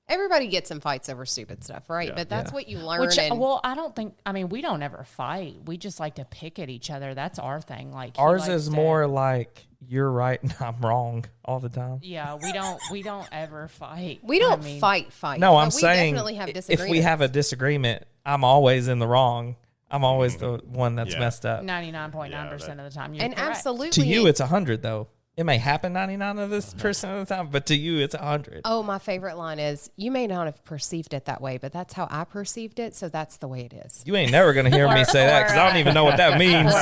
Everybody gets in fights over stupid stuff, right? Yeah. But that's Yeah. what you learn. Which, and well, I don't think. I mean, we don't ever fight. We just like to pick at each other. That's our thing. Like he Ours likes is to- more like you're right and I'm wrong all the time. Yeah, we don't ever fight. we don't I mean, fight. No, but I'm we saying definitely have if disagreements. we have a disagreement, I'm always in the wrong. I'm always the one that's Yeah. messed up. 99.9% of the time. You're and correct. absolutely To you, it's 100 though. It may happen 99 of this percent of the time, but to you, it's 100. Oh, my favorite line is, you may not have perceived it that way, but that's how I perceived it, so that's the way it is. You ain't never gonna hear me say that because I don't even know what that means.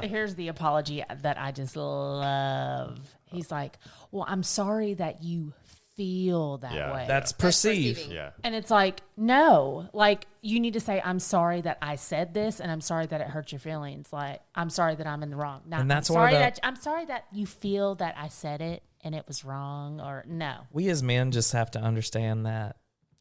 Here's the apology that I just love. He's like, well, I'm sorry that you feel that Yeah. way. That's perceive. perceiving. Yeah. And it's like, no, like you need to say, I'm sorry that I said this, and I'm sorry that it hurt your feelings. Like, I'm sorry that I'm in the wrong. Not, And that's I'm one of sorry the- that I'm sorry that you feel that I said it and it was wrong, or no. We as men just have to understand that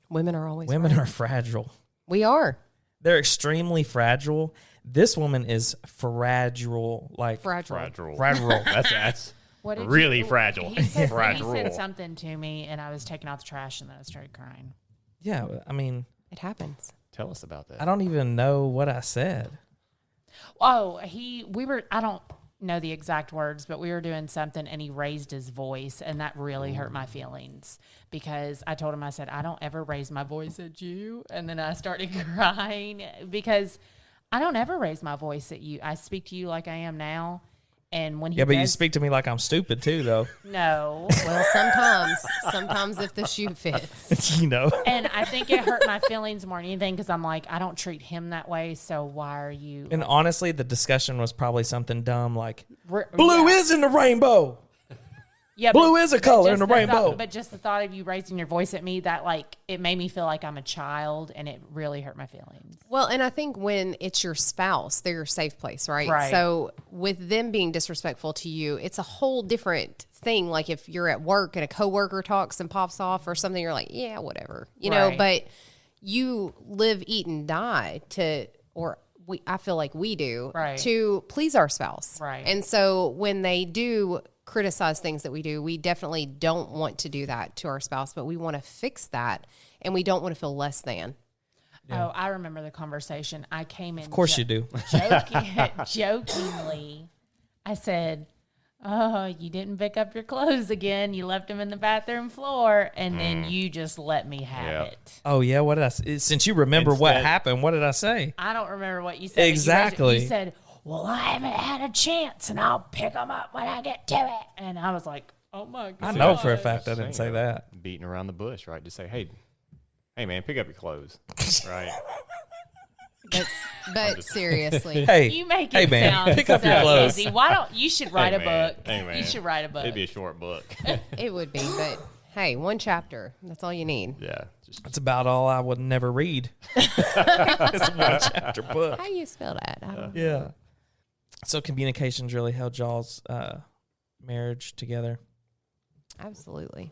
Women are always women right. are fragile. We are. They're extremely fragile. This woman is fragile, like Fragile. fragile. That's What did really you- fragile. He said, Fragile. he said something to me, and I was taking out the trash, and then I started crying. Yeah, I mean, It happens. Tell us about that. I don't even know what I said. Oh, I don't know the exact words, but we were doing something and he raised his voice, and that really hurt my feelings because I told him, I said, I don't ever raise my voice at you. And then I started crying because I don't ever raise my voice at you. I speak to you like I am now. And when he Yeah, but you does- speak to me like I'm stupid too, though. No. Well, sometimes if the shoe fits. You know. And I think it hurt my feelings more than anything because I'm like, I don't treat him that way. So why are you? And honestly, the discussion was probably something dumb like, Re- blue yeah. is in the rainbow. Yeah, Blue is a color in just the rainbow. But just the thought of you raising your voice at me, that like it made me feel like I'm a child, and it really hurt my feelings. Well, and I think when it's your spouse, they're your safe place, right? Right. So with them being disrespectful to you, it's a whole different thing. Like if you're at work and a coworker talks and pops off or something, you're like, yeah, whatever, you know. Right. But you live, eat, and die I feel like we do, Right. to please our spouse, Right. And so when they do criticize things that we do, we definitely don't want to do that to our spouse, but we want to fix that, and we don't want to feel less than. Oh, I remember the conversation. I came in. Of course you do. Jokingly, I said, "Oh, you didn't pick up your clothes again. You left them in the bathroom floor, and then you just let me have Yeah. it." Oh, yeah, what did I say? Since you remember what Instead- happened, what did I say? I don't remember what you said. but Exactly. You said, well, I haven't had a chance, and I'll pick them up when I get to it. And I was like, oh, my God. I know for a fact I didn't say that. Beating around the bush, right? Just say, hey, man, pick up your clothes, right? But seriously, Hey, You make hey it man, sound pick up so your clothes. easy. Why don't you should write Hey, a man. book? Hey, man. You should write a book. It'd be a short book. it would be. But hey, one chapter. That's all you need. Yeah. Just That's about all I would never read. It's a one chapter book. How you spell that? I don't know. Yeah. So communications really held y'all's marriage together. Absolutely.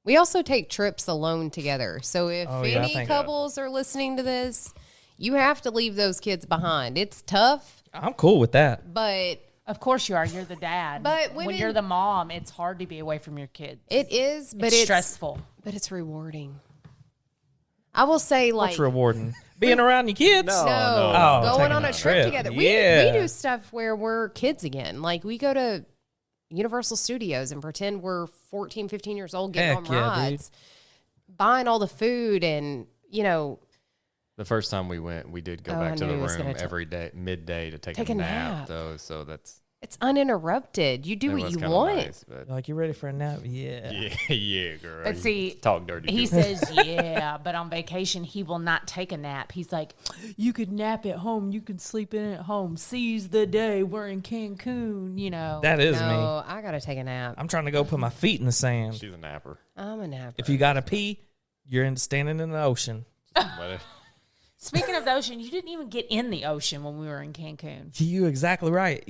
We also take trips alone together. So if Oh, yeah, I any think- couples are listening to this, you have to leave those kids behind. It's tough, I'm cool with that. but Of course you are. You're the dad. But when women- you're the mom, it's hard to be away from your kids. it is. But It's stressful. But it's rewarding. I will say, like, What's rewarding? Being around your kids? No. Oh, going taking on a a trip trip. together. Yeah. We do stuff where we're kids again. Like, we go to Universal Studios and pretend we're 14, 15 years old getting Heck on yeah, rides, buying all the food, and, you know, the first time we went, we did go Oh, I back to knew the he was room gonna every day, midday, to take Take a a nap, nap. though. So that's it's uninterrupted. You do that what was you kinda want. nice, but Like, you ready for a nap? Yeah. yeah, girl. But you see, talk dirty. He to me. says, yeah, but on vacation, he will not take a nap. He's like, you could nap at home. You can sleep in at home. Seize the day. We're in Cancun, you know. That is me. No, I got to take a nap. I'm trying to go put my feet in the sand. She's a napper. I'm a napper. If you got to pee, you're standing in the ocean. But Speaking of the ocean, you didn't even get in the ocean when we were in Cancun. You exactly right.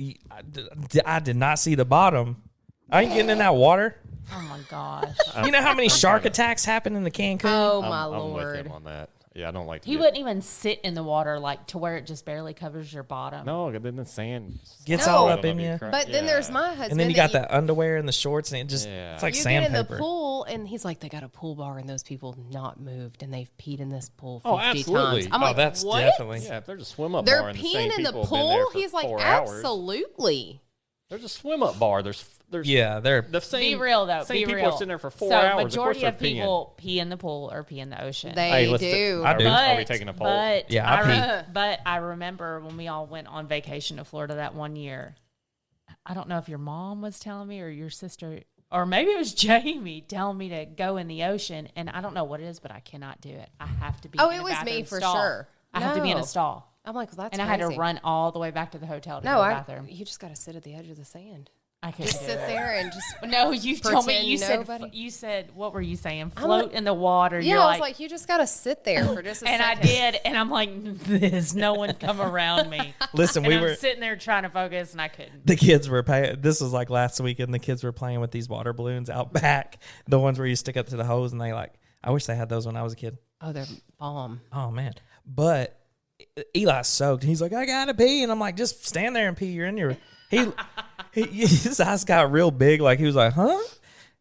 I did not see the bottom. I ain't getting in that water. Oh, my gosh. You know how many shark attacks happen in the Cancun? oh, I'm, my I'm with Lord. him on that. Yeah, I don't like to. He get- wouldn't even sit in the water like to where it just barely covers your bottom. No, then the sand Gets No. all I up don't in know if you. cry- But then Yeah. there's my husband. And then you got the underwear and the shorts, and it just, Yeah. it's like You get in the sandpaper. pool, and he's like, they got a pool bar, and those people not moved, and they've peed in this pool 50 Oh, absolutely. times. I'm Oh, like, that's what? definitely. Yeah, if there's a swim up They're bar and the peeing same in the people have been there pool? for He's like, 4 hours, absolutely. there's a swim up bar. There's Yeah, they're the same. Be real though. Same Be people real. are sitting there for 4 so hours. majority of of course they're peeing. people pee in the pool or pee in the ocean. They Hey, let's do. I do. Are we taking a poll? But Yeah, I pee. But I remember when we all went on vacation to Florida that one year. I don't know if your mom was telling me or your sister, or maybe it was Jamie telling me to go in the ocean, and I don't know what it is, but I cannot do it. I have to be. Oh, in it a was me bathroom for stall. sure. I have to be in No. a stall, I'm like, well, that's and I had to crazy. run all the way back to the hotel to No, go to the bathroom. you just got to sit at the edge of the sand. I couldn't Just do sit it. there and just. No, you told me Pretend you said nobody- you said what were you saying? I'm Float like- in the water. Yeah, You're I was like, you just got to sit there for just a and I second. did, and I'm like, there's no one come around me. listen. And We I'm were sitting there trying to focus, and I couldn't. the kids were playing. This was like last weekend. The kids were playing with these water balloons out back. The ones where you stick up to the hose, and they like. I wish they had those when I was a kid. Oh, they're bomb. Oh man, but Eli's soaked. He's like, I gotta pee, and I'm like, just stand there and pee. You're in your. His eyes got real big. Like he was like, huh?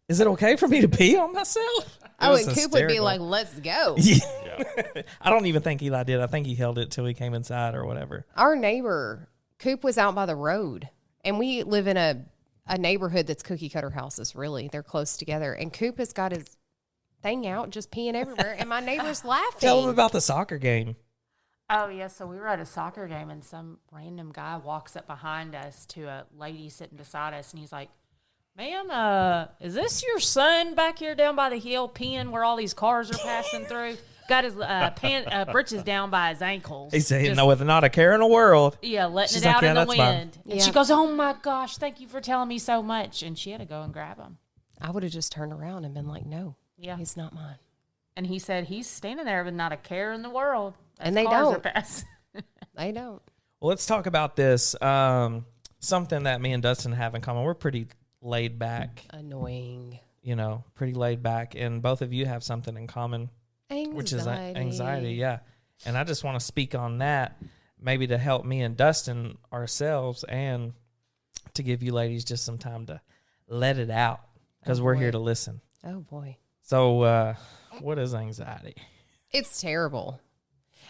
Is it okay for me to pee on myself? It Oh, was and Coop would be hysterical. like, let's go. Yeah. I don't even think Eli did. I think he held it till he came inside or whatever. Our neighbor, Coop, was out by the road, and we live in a neighborhood that's cookie cutter houses, really. They're close together. And Coop has got his thing out, just peeing everywhere, and my neighbor's laughing. Tell him about the soccer game. Oh, yeah. So we were at a soccer game, and some random guy walks up behind us to a lady sitting beside us, and he's like, ma'am, is this your son back here down by the hill peeing where all these cars are passing through? Got his britches down by his ankles. He said, Just- "No, with not a care in the world." Yeah, letting She's it like, out "Yeah, in the that's fine." wind. And Yeah. she goes, oh, my gosh, thank you for telling me so much. And she had to go and grab him. I would have just turned around and been like, no, Yeah. he's not mine. And he said he's standing there with not a care in the world. as And they cars are don't. passing. They don't. Well, let's talk about this. Something that me and Dustin have in common. We're pretty laid back. Annoying. Pretty laid back, and both of you have something in common, Anxiety. which is anxiety. Yeah, and I just want to speak on that, maybe to help me and Dustin ourselves, and to give you ladies just some time to let it out, because we're boy. here to listen. Oh, boy. So, what is anxiety? It's terrible.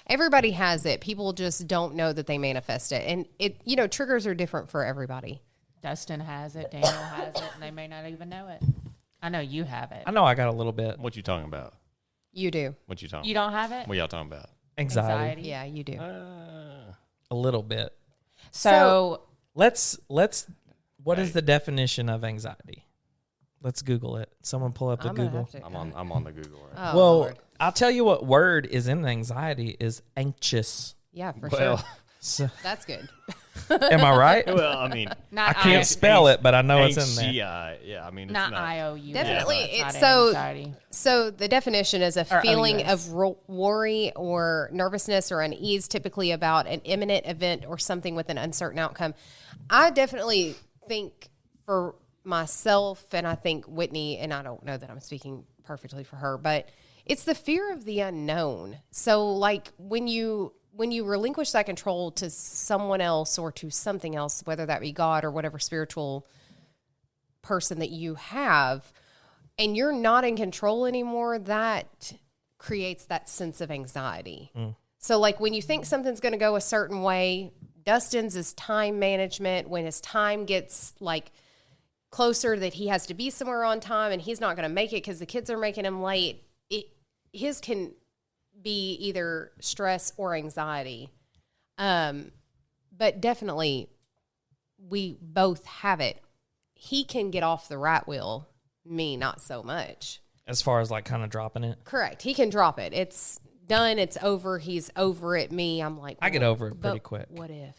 Everybody has it. People just don't know that they manifest it. And triggers are different for everybody. Dustin has it, Daniel has it, and they may not even know it. I know you have it. I know I got a little bit What you talking about? You do. What you talking? You don't have it? What y'all talking about? anxiety. Yeah, you do. A little bit. So Let's. What is the definition of anxiety? Let's Google it. Someone pull up the I'm gonna Google. have to- I'm on the Google right now. Oh, Well, Lord. I'll tell you what word is in anxiety is anxious. Yeah, for Well, sure. So, That's good. am I right? well, I mean, Not I can't spell it, but I know it's in there. HCI. Yeah, I mean, it's Not not. IOU. Definitely, It's it's not so. anxiety. So the definition is a Or feeling OUS. of worry or nervousness or unease, typically about an imminent event or something with an uncertain outcome. I definitely think for myself, and I think Whitney, and I don't know that I'm speaking perfectly for her, but it's the fear of the unknown. So like when you relinquish that control to someone else or to something else, whether that be God or whatever spiritual person that you have, and you're not in control anymore, that creates that sense of anxiety. So like when you think something's going to go a certain way, Dustin's is time management. When his time gets like closer that he has to be somewhere on time and he's not going to make it because the kids are making him late, his can be either stress or anxiety. But definitely we both have it. He can get off the rat wheel, me not so much. As far as like kind of dropping it. Correct. He can drop it. It's done. It's over. He's over it. Me, I'm like, I get over it pretty but quick. What if?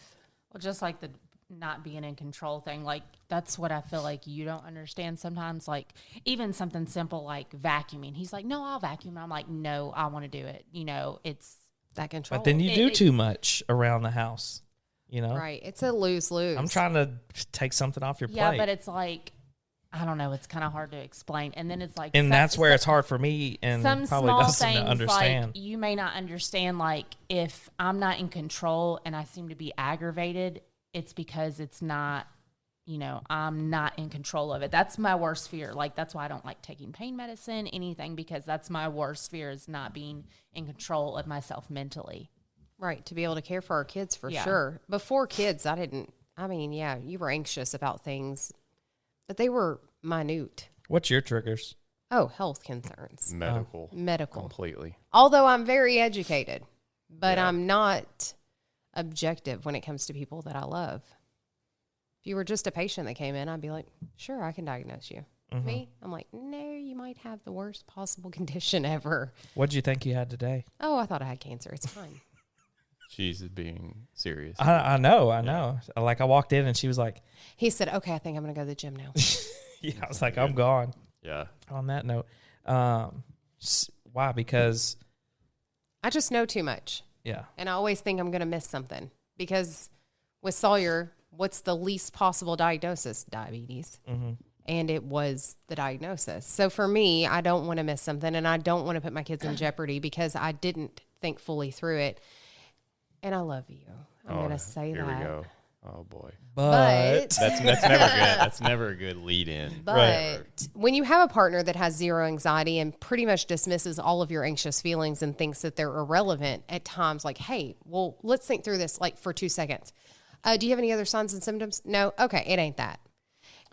Well, just like the not being in control thing, like that's what I feel like you don't understand sometimes. Like even something simple like vacuuming. He's like, no, I'll vacuum. I'm like, no, I want to do it. You know, it's That control. But then you do too much around the house, you know? Right. It's a lose-lose. I'm trying to take something off your yeah, plate. but it's like I don't know. It's kind of hard to explain. And then it's like, and that's where it's hard for me and some probably small Dustin things to understand. like you may not understand. Like if I'm not in control and I seem to be aggravated, it's because it's not, you know, I'm not in control of it. That's my worst fear. Like that's why I don't like taking pain medicine, anything, because that's my worst fear is not being in control of myself mentally. Right. To be able to care for our kids for Yeah. sure. Before kids, yeah, you were anxious about things, but they were minute. What's your triggers? Oh, health concerns. Medical. Medical. Completely. Although I'm very educated, but Yeah. I'm not objective when it comes to people that I love. If you were just a patient that came in, I'd be like, sure, I can diagnose you. Me, I'm like, no, you might have the worst possible condition ever. What'd you think you had today? Oh, I thought I had cancer. It's fine. She's being serious. I know. Like I walked in and she was like, He said, okay, I think I'm going to go to the gym now. yeah, I was like, I'm gone. Yeah. On that note, why? Because, I just know too much. yeah, And I always think I'm going to miss something because with Sawyer, what's the least possible diagnosis? Diabetes. And it was the diagnosis. So for me, I don't want to miss something and I don't want to put my kids in jeopardy because I didn't think fully through it. And I love you. I'm going to say Here that. we go. Oh boy. but That's never good. That's never a good lead in. But when you have a partner that has zero anxiety and pretty much dismisses all of your anxious feelings and thinks that they're irrelevant at times, like, hey, well, let's think through this like for 2 seconds. Do you have any other signs and symptoms? No? Okay, it ain't that.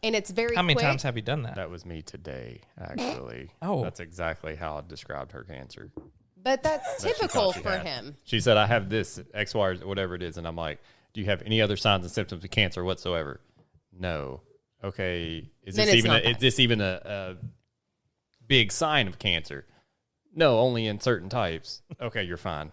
And it's very how many quick. times have you done that? That was me today, actually. Oh. That's exactly how I described her cancer. But that's that she typical thought she for had. him. She said, I have this, X, Y, or whatever it is. And I'm like, do you have any other signs and symptoms of cancer whatsoever? No. Okay. Is Then this it's even not is that. this even a big sign of cancer? No, only in certain types. Okay, you're fine.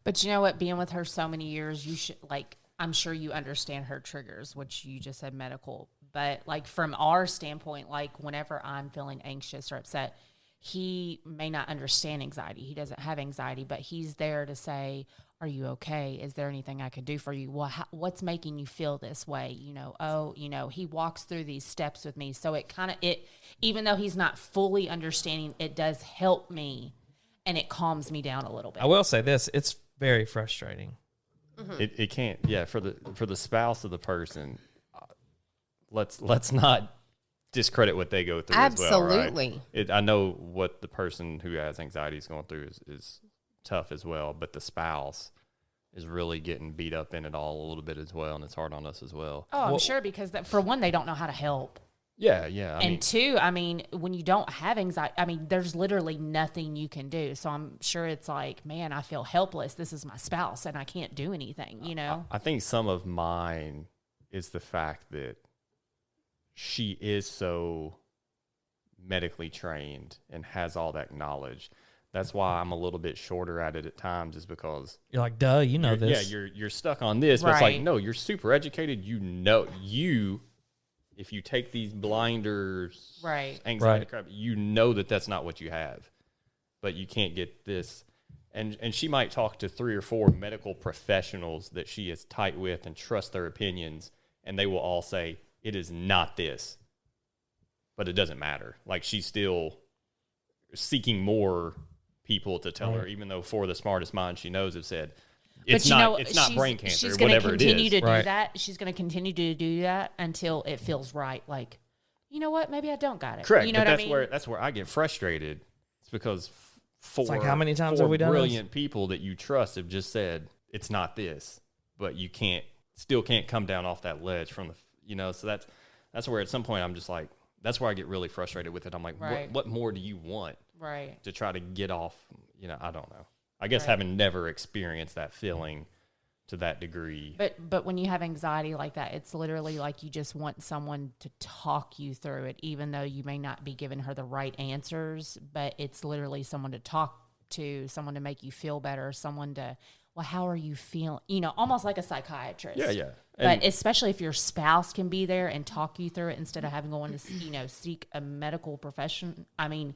But you know what? Being with her so many years, you should like. I'm sure you understand her triggers, which you just said medical. But like from our standpoint, like whenever I'm feeling anxious or upset, he may not understand anxiety. He doesn't have anxiety, but he's there to say, "Are you okay? Is there anything I could do for you? Well, what's making you feel this way? You know, he walks through these steps with me. So even though he's not fully understanding, it does help me and it calms me down a little bit. I will say this: it's very frustrating. It can't. Yeah, for the spouse of the person, let's not discredit what they go through. Absolutely. As well, right? I know what the person who has anxiety is going through is tough as well, but the spouse is really getting beat up in it all a little bit as well, and it's hard on us as well. Oh, I'm sure because for one, they don't know how to help. Yeah. And two, I mean, when you don't have anxiety, I mean, there's literally nothing you can do. So I'm sure it's like, man, I feel helpless. This is my spouse and I can't do anything, you know? I think some of mine is the fact that she is so medically trained and has all that knowledge that's why I'm a little bit shorter at it at times, is because You're like, duh, you know this. Yeah, you're stuck on this, but it's like, Right. no, you're super educated. If you take these blinders, Right. anxiety Right. crap, you know that that's not what you have, but you can't get this. And she might talk to 3 or 4 medical professionals that she is tight with and trust their opinions, and they will all say, it is not this. But it doesn't matter. Like, she's still seeking more people to tell her, even though 4 of the smartest minds she knows have said, it's not brain cancer, she's gonna whatever it continue is. to do Right. that. She's going to continue to do that until it feels right. Like, you know what? Maybe I don't got it. Correct. You know but what that's I mean? where I get frustrated. It's because four, like, how many times 4 have we done this? brilliant people that you trust have just said it's not this, but you still can't come down off that ledge from the, so that's where at some point I'm just like, that's where I get really frustrated with it. I'm like, Right. what more do you want Right. to try to get off? I don't know. I guess Right. having never experienced that feeling to that degree. But when you have anxiety like that, it's literally like you just want someone to talk you through it, even though you may not be giving her the right answers. But it's literally someone to talk to, someone to make you feel better, someone to, well, how are you feeling? Almost like a psychiatrist. Yeah. But especially if your spouse can be there and talk you through it instead of having going to seek a medical profession. I mean,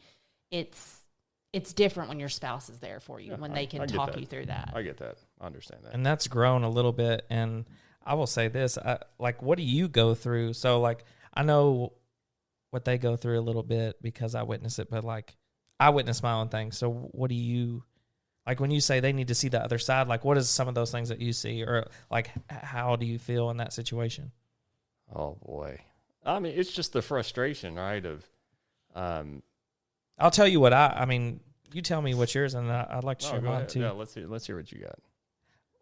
it's different when your spouse is there for you, when they can talk you through that. I get that. I understand that. And that's grown a little bit. And I will say this, what do you go through? So, like, I know what they go through a little bit because I witness it, but, like, I witness my own thing. So what do you, like, when you say they need to see the other side, like, what is some of those things that you see? Or, like, how do you feel in that situation? Oh, boy. I mean, it's just the frustration, right, of I'll tell you what I mean, you tell me what's yours, and I'd like to share go mine, ahead. too. Yeah, let's hear what you got.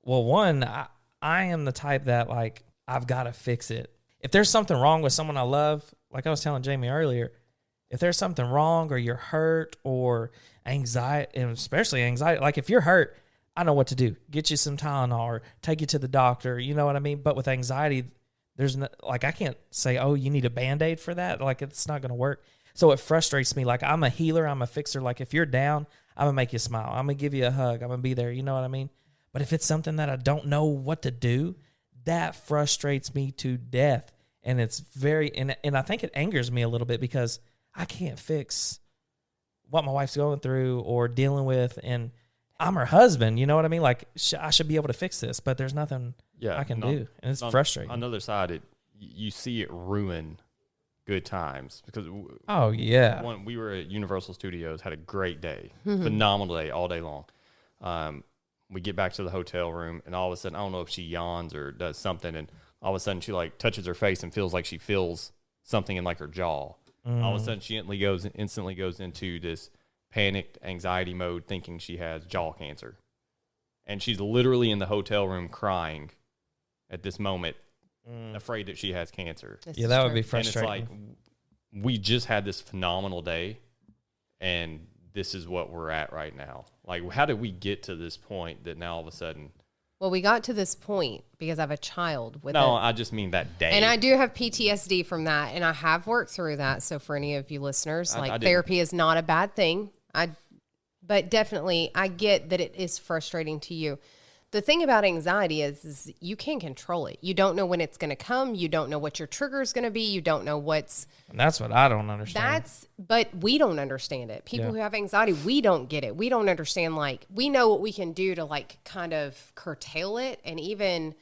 Well, one, I am the type that, like, I've got to fix it. If there's something wrong with someone I love, like I was telling Jamie earlier, if there's something wrong or you're hurt or anxiety, and especially anxiety, like if you're hurt, I know what to do. Get you some Tylenol or take you to the doctor, you know what I mean? But with anxiety, there's no, like, I can't say, oh, you need a Band-Aid for that. Like, it's not going to work. So it frustrates me. Like, I'm a healer. I'm a fixer. Like, if you're down, I'm going to make you smile. I'm going to give you a hug. I'm going to be there. You know what I mean? But if it's something that I don't know what to do, that frustrates me to death. And it's very, and I think it angers me a little bit because I can't fix what my wife's going through or dealing with. And I'm her husband. You know what I mean? Like, I should be able to fix this, but there's nothing I can do. And it's frustrating. On the other side, you see it ruin good times because Oh, yeah. we were at Universal Studios, had a great day, phenomenal day, all day long. We get back to the hotel room, and all of a sudden, I don't know if she yawns or does something, and all of a sudden she like touches her face and feels like she feels something in like her jaw. All of a sudden, she instantly goes into this panicked anxiety mode, thinking she has jaw cancer, and she's literally in the hotel room crying at this moment, afraid that she has cancer. Yeah, that would be And frustrating. it's like, we just had this phenomenal day, and this is what we're at right now. Like, how did we get to this point that now all of a sudden? Well, we got to this point because I have a child with No, it. I just mean that day. And I do have PTSD from that, and I have worked through that. So for any of you listeners, I didn't. therapy is not a bad thing. But definitely, I get that it is frustrating to you. The thing about anxiety is you can't control it. You don't know when it's going to come. You don't know what your trigger is going to be. You don't know what's... And that's what I don't understand. But we don't understand it. People Yeah. who have anxiety, we don't get it. We don't understand, like, we know what we can do to, like, kind of curtail it. And even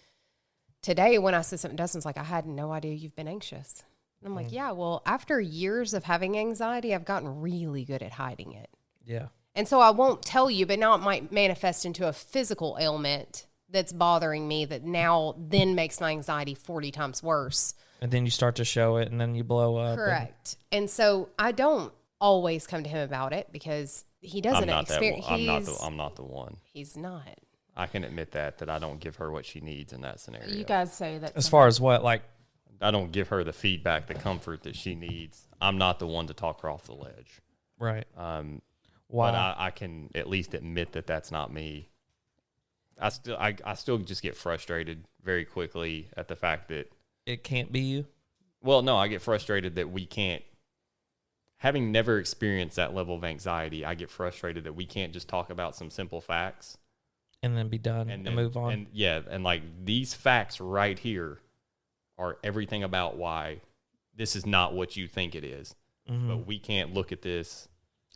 today when I said something, Dustin's like, I had no idea you've been anxious. And I'm like, yeah, well, after years of having anxiety, I've gotten really good at hiding it. Yeah. And so I won't tell you, but now it might manifest into a physical ailment that's bothering me that now then makes my anxiety 40 times worse. And then you start to show it, and then you blow up. Correct. And so I don't always come to him about it because he doesn't experience. I'm not the one. He's not. I can admit that I don't give her what she needs in that scenario. You guys say that. As far as what, like, I don't give her the feedback, the comfort that she needs. I'm not the one to talk her off the ledge. right. But I can at least admit that that's not me. I still just get frustrated very quickly at the fact that It can't be you. Well, no, I get frustrated that we can't having never experienced that level of anxiety, I get frustrated that we can't just talk about some simple facts And then be done and move on. And like these facts right here are everything about why this is not what you think it is. But we can't look at this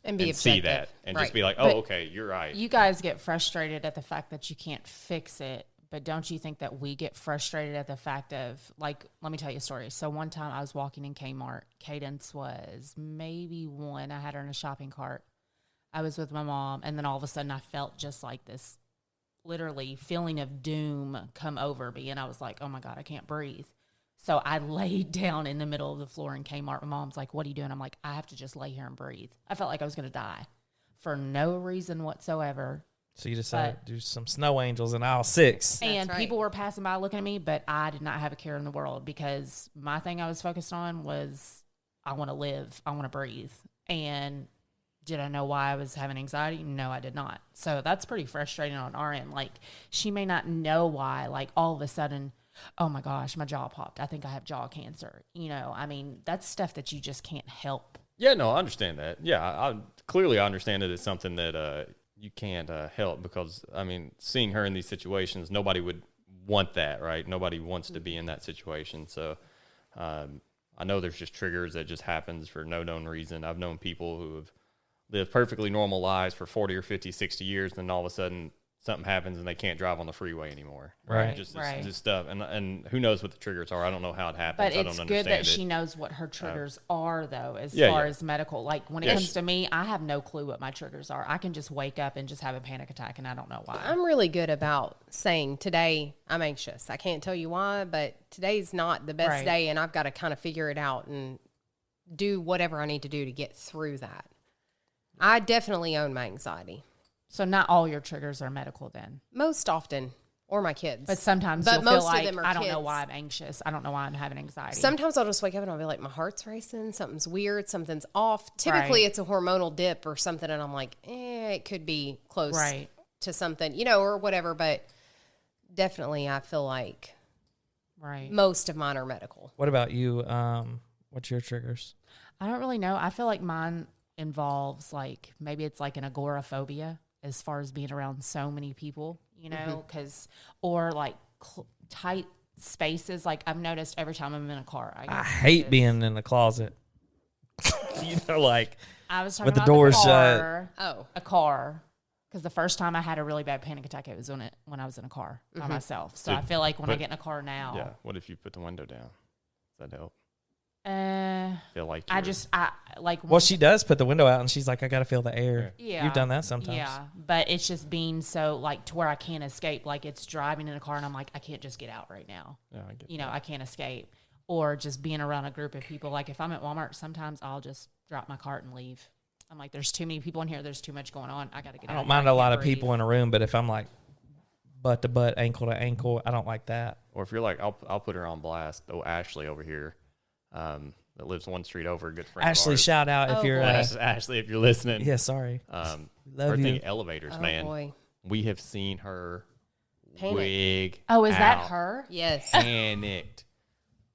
and be see objective. that and Right. just be like, oh, But okay, you're right. You guys get frustrated at the fact that you can't fix it, but don't you think that we get frustrated at the fact of, like, let me tell you a story. So one time I was walking in Kmart. Cadence was maybe 1. I had her in a shopping cart. I was with my mom, and then all of a sudden I felt just like this literally feeling of doom come over me, and I was like, oh my God, I can't breathe. So I laid down in the middle of the floor in Kmart. My mom's like, what are you doing? I'm like, I have to just lay here and breathe. I felt like I was going to die for no reason whatsoever. So you decided to do some snow angels in aisle 6. And right. people were passing by looking at me, but I did not have a care in the world because my thing I was focused on was I want to live. I want to breathe. And did I know why I was having anxiety? No, I did not. So that's pretty frustrating on our end. Like, she may not know why, like, all of a sudden, oh my gosh, my jaw popped. I think I have jaw cancer. You know, I mean, that's stuff that you just can't help. Yeah, no, I understand that. Yeah, I clearly understand that it's something that you can't help because, I mean, seeing her in these situations, nobody would want that, right? Nobody wants to be in that situation. So I know there's just triggers that just happens for no known reason. I've known people who have lived perfectly normal lives for 40 or 50, 60 years, then all of a sudden something happens and they can't drive on the freeway anymore. Right. Just Right. this stuff. And who knows what the triggers are. I don't know how it happens. But I don't it's understand good that it. she knows what her triggers are, though, as Yeah, far yeah. as medical. Like, when it Yeah, comes to me, I have no clue what my triggers are. I can just wake up and just have a panic attack, and I don't know why. I'm really good about saying today I'm anxious. I can't tell you why, but today's not the best Right. day, and I've got to kind of figure it out and do whatever I need to do to get through that. I definitely own my anxiety. So not all your triggers are medical then. Most often, or my kids. But sometimes But you'll feel most of like, them are I don't know kids. why I'm anxious. I don't know why I'm having anxiety. Sometimes I'll just wake up and I'll be like, my heart's racing, something's weird, something's off. Typically, Right. it's a hormonal dip or something, and I'm like, it could be close Right. to something, you know, or whatever. But definitely, I feel like Right. most of mine are medical. What about you? What's your triggers? I don't really know. I feel like mine involves, like, maybe it's like an agoraphobia as far as being around so many people, you know, because, or like tight spaces. Like, I've noticed every time I'm in a car, I get hate anxious. being in the closet. You know, like I was talking with the about doors car, Oh, a car. Because the first time I had a really bad panic attack, it was when I was in a car by myself. So I feel like when I get in a car now, Yeah. What if you put the window down? Does that help? Feel like I you're- like. well, she does put the window out, and she's like, "I got to feel the air." Yeah. You've done that sometimes. Yeah, but it's just being so, like, to where I can't escape. Like, it's driving in a car and I'm like, I can't just get out right now. Yeah, I get You know, I can't escape. Or just being around a group of people. Like, if I'm at Walmart, sometimes I'll just drop my cart and leave. I'm like, there's too many people in here. There's too much going on. I got to get I out. don't mind a lot of people in a room, but if I'm like butt to butt, ankle to ankle, I don't like that. Or if you're like, I'll put her on blast. Oh, Ashley over here, that lives one street over, a good friend. Ashley, of ours. shout out if Oh, you're. boy. Ashley, if you're listening. Yeah, sorry. Her Love thing, you. elevators, oh man. boy. We have seen her Panic. wig. Oh, is that out, her? Yes. Panicked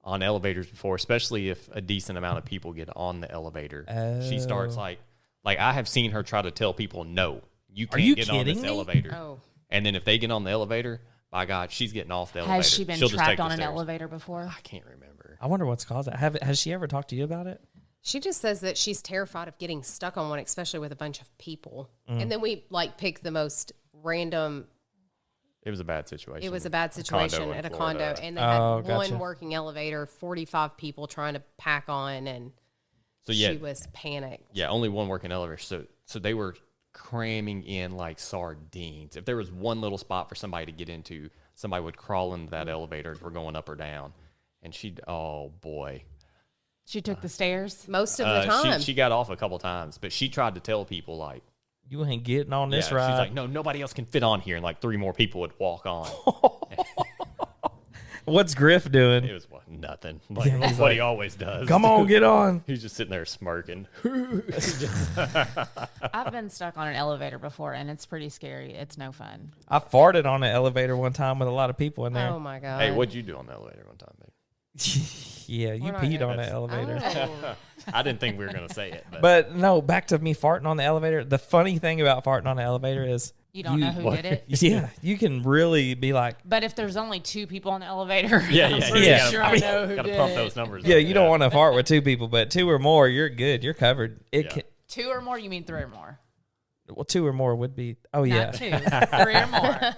on elevators before, especially if a decent amount of people get on the elevator. She starts like I have seen her try to tell people, no, you can't you get on this kidding me? elevator. Oh. And then if they get on the elevator, by God, she's getting off the elevator. Has she been She'll just take trapped the on an stairs. elevator before? I can't remember. I wonder what's caused that. Has she ever talked to you about it? She just says that she's terrified of getting stuck on one, especially with a bunch of people. And then we like pick the most random. It was a bad situation. It was a bad condo situation in at a Florida. condo, and they had gotcha. one working elevator, 45 people trying to pack on, and So yeah, she was panicked. yeah, only one working elevator. So they were cramming in like sardines. If there was one little spot for somebody to get into, somebody would crawl into that elevator as we're going up or down. And oh boy. She took the stairs. Most of the time. She got off a couple times, but she tried to tell people like, You ain't getting on this she's ride. like, no, nobody else can fit on here. And like 3 more people would walk on. What's Griff doing? It was nothing. Like what he always does. Come on, get on. He's just sitting there smirking. I've been stuck on an elevator before, and it's pretty scary. It's no fun. I farted on an elevator one time with a lot of people in there. Oh my God. Hey, what'd you do on the elevator one time, babe? Yeah, you We're not peed gonna- on the elevator. Oh. I didn't think we were gonna say it, but, But no, back to me farting on the elevator. The funny thing about farting on the elevator is You don't know who did it. yeah, you can really be like, But if there's only 2 people on the elevator, yeah, I'm yeah, pretty yeah. sure I I mean, know who gotta did pump it. those numbers. yeah, up. you don't want to fart with 2 people, but 2 or more, you're good. You're covered. It Yeah. can, 2 or more? You mean 3 or more? well, 2 or more would be. Oh yeah, Not 2, 3 or more.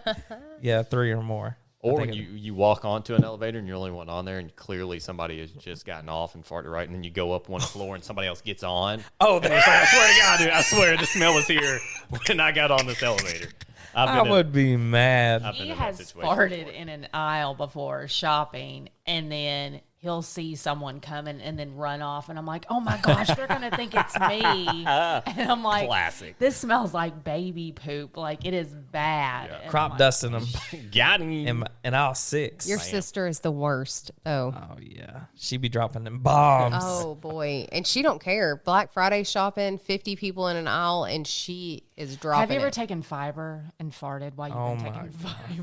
yeah, 3 or more. I Or think when you walk onto an elevator and you're the only one on there, and clearly somebody has just gotten off and farted right, and then you go up one floor and somebody else gets on. Oh, And it's like, I swear to God, dude, I swear the smell was here when I got on this elevator. I would be mad. I've been He in that has situation farted before. in an aisle before shopping, and then he'll see someone coming and then run off. And I'm like, oh my gosh, they're going to think it's me. And I'm like, Classic. this smells like baby poop. Like, it is bad. And I'm Crop like, dusting them Got him. in aisle 6. Your sister is the worst. Oh. Oh yeah, she be dropping them bombs. Oh boy, and she don't care. Black Friday shopping, 50 people in an aisle, and she is dropping. Have you ever it. taken fiber and farted while you've Oh been my taking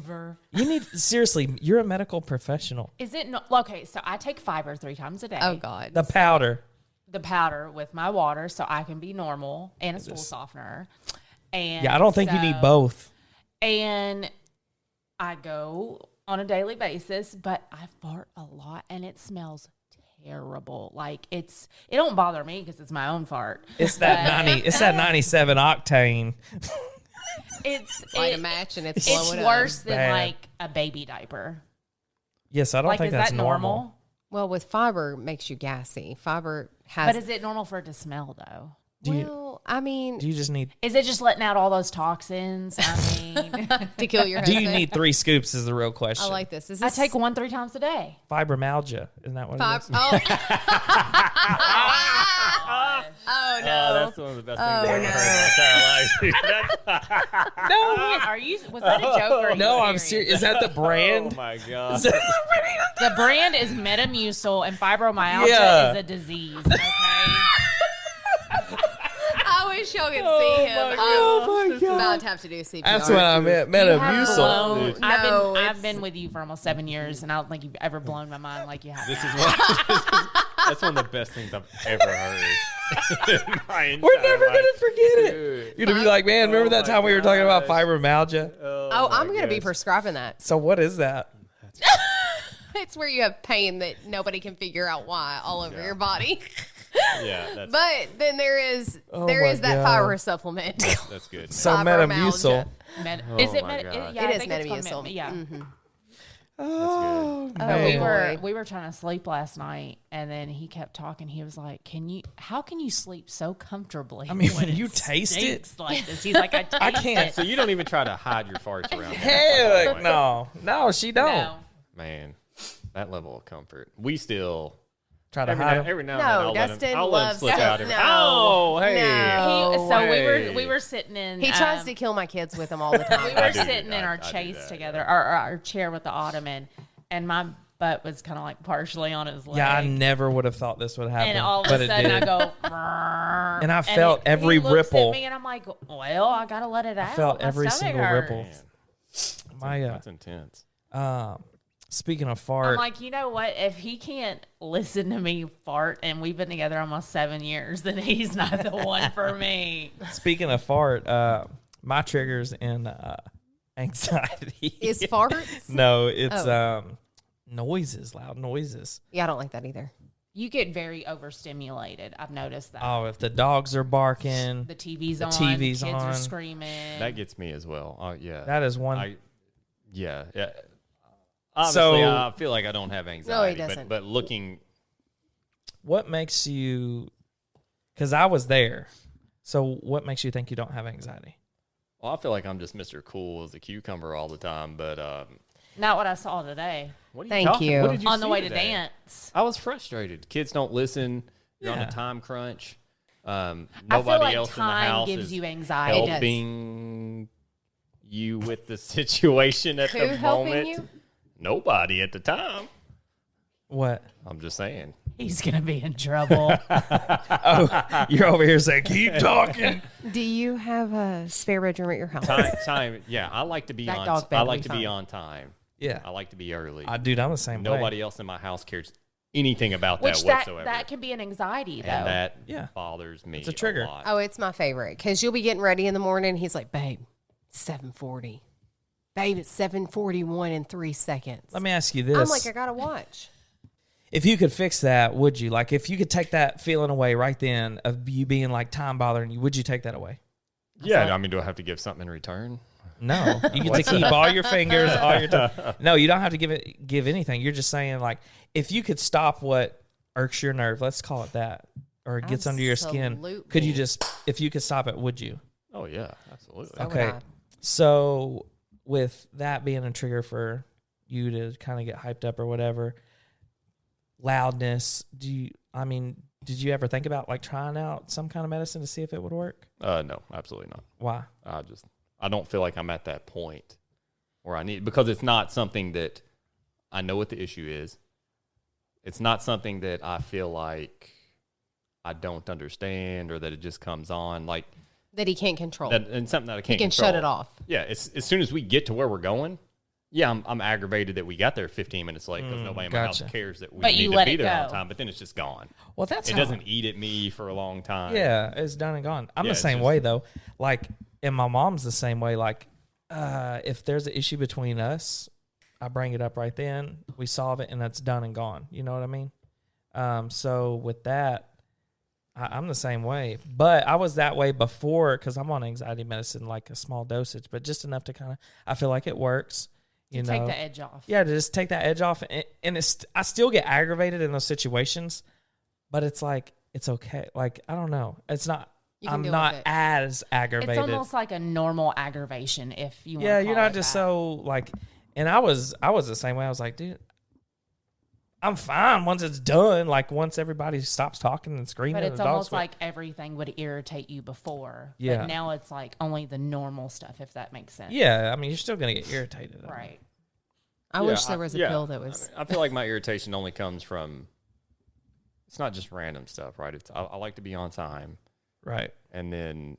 fiber? You need seriously. You're a medical professional. Is it not? Okay, so I take fiber 3 times a day. Oh God. The powder. The powder with my water so I can be normal, and a stool softener. And Yeah, I don't think you need so- both. And I go on a daily basis, but I fart a lot, and it smells terrible. Like it don't bother me because it's my own fart. It's that 90. It's that 97 octane. Light a It's match and it's it's blowing worse up. than Bad. like a baby diaper. Yes, I don't Like, think is that's that normal. normal? Well, with fiber makes you gassy. Fiber has. But is it normal for it to smell though? well, I mean, Do you just need? Is it just letting out all those toxins? I mean, to kill your Do husband. you need 3 scoops? Is the real question. I like this. Is I this take 1 3 times a day. Fibromyalgia. Isn't that what five? it is? Oh. Oh no. Oh, that's one of the best things I've ever heard in my entire life. No, are you? Was that a joke? Or are you No, I'm serious. Is that the Oh brand? my God. The brand is Metamucil, and fibromyalgia Yeah. is a disease. Okay. I wish y'all could see him. Oh my I'm God. about to have to do CPR. That's what I meant. You have Metamucil. blown- No, I've it's- been with you for almost 7 years, and I don't think you've ever blown my mind like you have. This is that's one of the best things I've ever heard. in my We're entire never life. gonna forget it. Dude. You're gonna be like, man, remember that my time we were talking about gosh. fibromyalgia? Oh, I'm my going to be gosh. prescribing that. So what is that? It's where you have pain that nobody can figure out why all over your body. Yeah, that's, But then there is Oh there my is that God. fiber supplement. that's good. Man. So Fibromyalgia. Metamucil. Is it? my gosh. Yeah, It I is think it's called Metamucil. Yeah. Oh, Oh, man. We were trying to sleep last night, and then he kept talking. He was like, how can you sleep so comfortably? I mean, when you it taste it? stinks like this?" He's like, I can't. So you don't even try to hide your farts around. Heck no. No, she don't. No. Man, that level of comfort. We still Try to every hide now, 'em. every now No, and then Dustin I'll let him loves slip to- out. Every, no. oh, hey. No. So hey. we were sitting in. He tries to kill my kids with him all the time. We were I do sitting that. in our I do chase that, together, our chair with the ottoman, and my butt was kind of like partially on his leg. Yeah, I never would have thought this would happen. And all of but a it sudden, I did. go, "Brrr," And I felt every he looks ripple. At me and I'm like, well, I gotta let it out. felt My every stomach single hurts. ripple. Man, My that's intense. speaking of I'm fart, like, you know what? If he can't listen to me fart, and we've been together almost 7 years, then he's not the one for me. speaking of fart, my triggers in anxiety Is farts? No, it's Oh. noises, loud noises. Yeah, I don't like that either. You get very overstimulated. I've noticed that. Oh, if the dogs are barking, The TV's The on. TV's the kids on. are screaming. That gets me as well. Oh, yeah. that is one. Yeah. Obviously, So- I feel like I don't have anxiety. doesn't. But looking, What makes you? Because I was there. So what makes you think you don't have anxiety? well, I feel like I'm just Mr. Cool as a cucumber all the time. But Not what I saw today what are Thank talking- you. What did you on the see way today? to dance. I was frustrated. Kids don't listen. You're on Yeah. a time crunch. I feel Nobody like else in the time house gives is you anxiety. does. helping you with the situation at Who the helping moment. you? Nobody at the time. What? I'm just saying. He's gonna be in trouble. Oh, you're over here saying, keep talking. Do you have a spare bedroom at your house? Time. Yeah, I like to be That on. dog I better like be to be fine. on time. Yeah, I like to be early. dude, I'm the same way. Nobody else in my house cares anything about Which that whatsoever. that can be an anxiety, though. and that Yeah. bothers me. It's a trigger. lot. Oh, it's my favorite because you'll be getting ready in the morning. He's like, babe, 7:40. Babe, it's 7:41 in 3 seconds. Let me ask you this. I'm like, I got to watch. If you could fix that, would you? Like, if you could take that feeling away right then of you being like time bothering you, would you take that away? Yeah, I mean, do I have to give something in return? No, you get to keep all your fingers, all your toes. No, you don't have to give anything. You're just saying, like, if you could stop what irks your nerve, let's call it that, or it gets under your skin, could you just, if you could stop it, would you? Oh yeah, absolutely. So would Okay, I. so with that being a trigger for you to kind of get hyped up or whatever, loudness. Did you ever think about like trying out some kind of medicine to see if it would work? No, absolutely not. Why? I don't feel like I'm at that point where I need, because it's not something that I know what the issue is. It's not something that I feel like I don't understand or that it just comes on like That he can't control. that, and something that I can't he can control. shut it off. Yeah, it's, as soon as we get to where we're going, yeah, I'm aggravated that we got there 15 minutes late because nobody in my house gotcha. cares that we But need you to let be it there on go. time. But then it's just gone. Well, that's It how- doesn't eat at me for a long time. Yeah, it's done and gone. I'm Yeah, the it's same just- way though. Like, and my mom's the same way. Like, if there's an issue between us, I bring it up right then. We solve it, and that's done and gone. You know what I mean? So with that, I'm the same way. But I was that way before because I'm on anxiety medicine, like a small dosage, but just enough to kind of. I feel like it works. You know, Take the edge off. yeah, to just take that edge off, and it's. I still get aggravated in those situations, but it's like it's okay. Like I don't know, it's not. You can I'm deal not with it. as aggravated. It's almost like a normal aggravation, if you want Yeah, to you're not just so like. And I was the same way. I was like, dude, I'm fine once it's done. Like once everybody stops talking and screaming. But and it's the dogs almost quit. like everything would irritate you before. Yeah. But now it's like only the normal stuff, if that makes sense. Yeah, I mean, you're still gonna get irritated. Right. I wish there was a pill that was. I feel like my irritation only comes from. It's not just random stuff, right? It's I like to be on time, Right. and then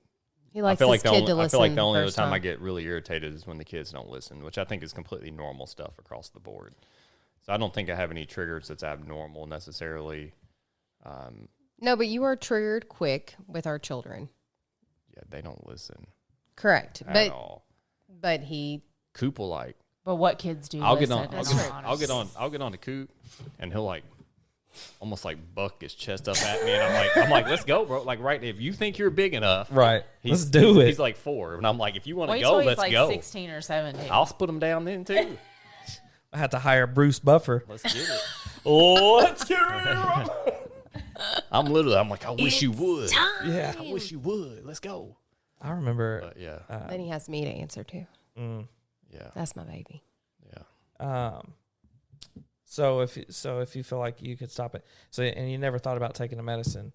He I likes feel his like kid to I listen. feel like the only other first time I get really irritated is when the kids don't listen, which I think is completely normal stuff across the board. So I don't think I have any triggers that's abnormal necessarily. No, but you are triggered quick with our children. Yeah, they don't listen Correct. at all. But he Coop will like. But what kids do I'll get listen on. and I'll aren't get honest. on to Coop, and he'll like almost like buck his chest up at me, and I'm like, let's go, bro. Like right, if you think you're big enough, Right. he's- Let's do it. He's like 4, and I'm like, if you want to Wait go, till he's let's like go. 16 or 17. I'll put him down then too. I had to hire Bruce Buffer. Let's get it. Let's get it. I'm like, I wish you would. Yeah. I wish you would. Let's go. I remember. But yeah, then he has me to answer to. yeah, That's my baby. yeah. So if you feel like you could stop it, so and you never thought about taking a medicine,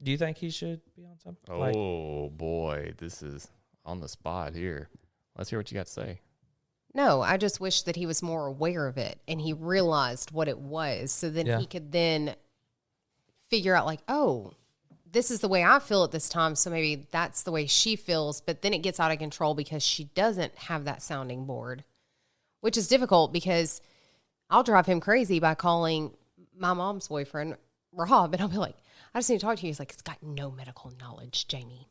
do you think he should be on something? Oh boy, this is on the spot here. Let's hear what you got to say. No, I just wish that he was more aware of it and he realized what it was. So then Yeah. he could then figure out like, oh, this is the way I feel at this time. So maybe that's the way she feels. But then it gets out of control because she doesn't have that sounding board, which is difficult because I'll drive him crazy by calling my mom's boyfriend, Rob, and I'll be like, I just need to talk to you. He's like, it's got no medical knowledge, Jamie.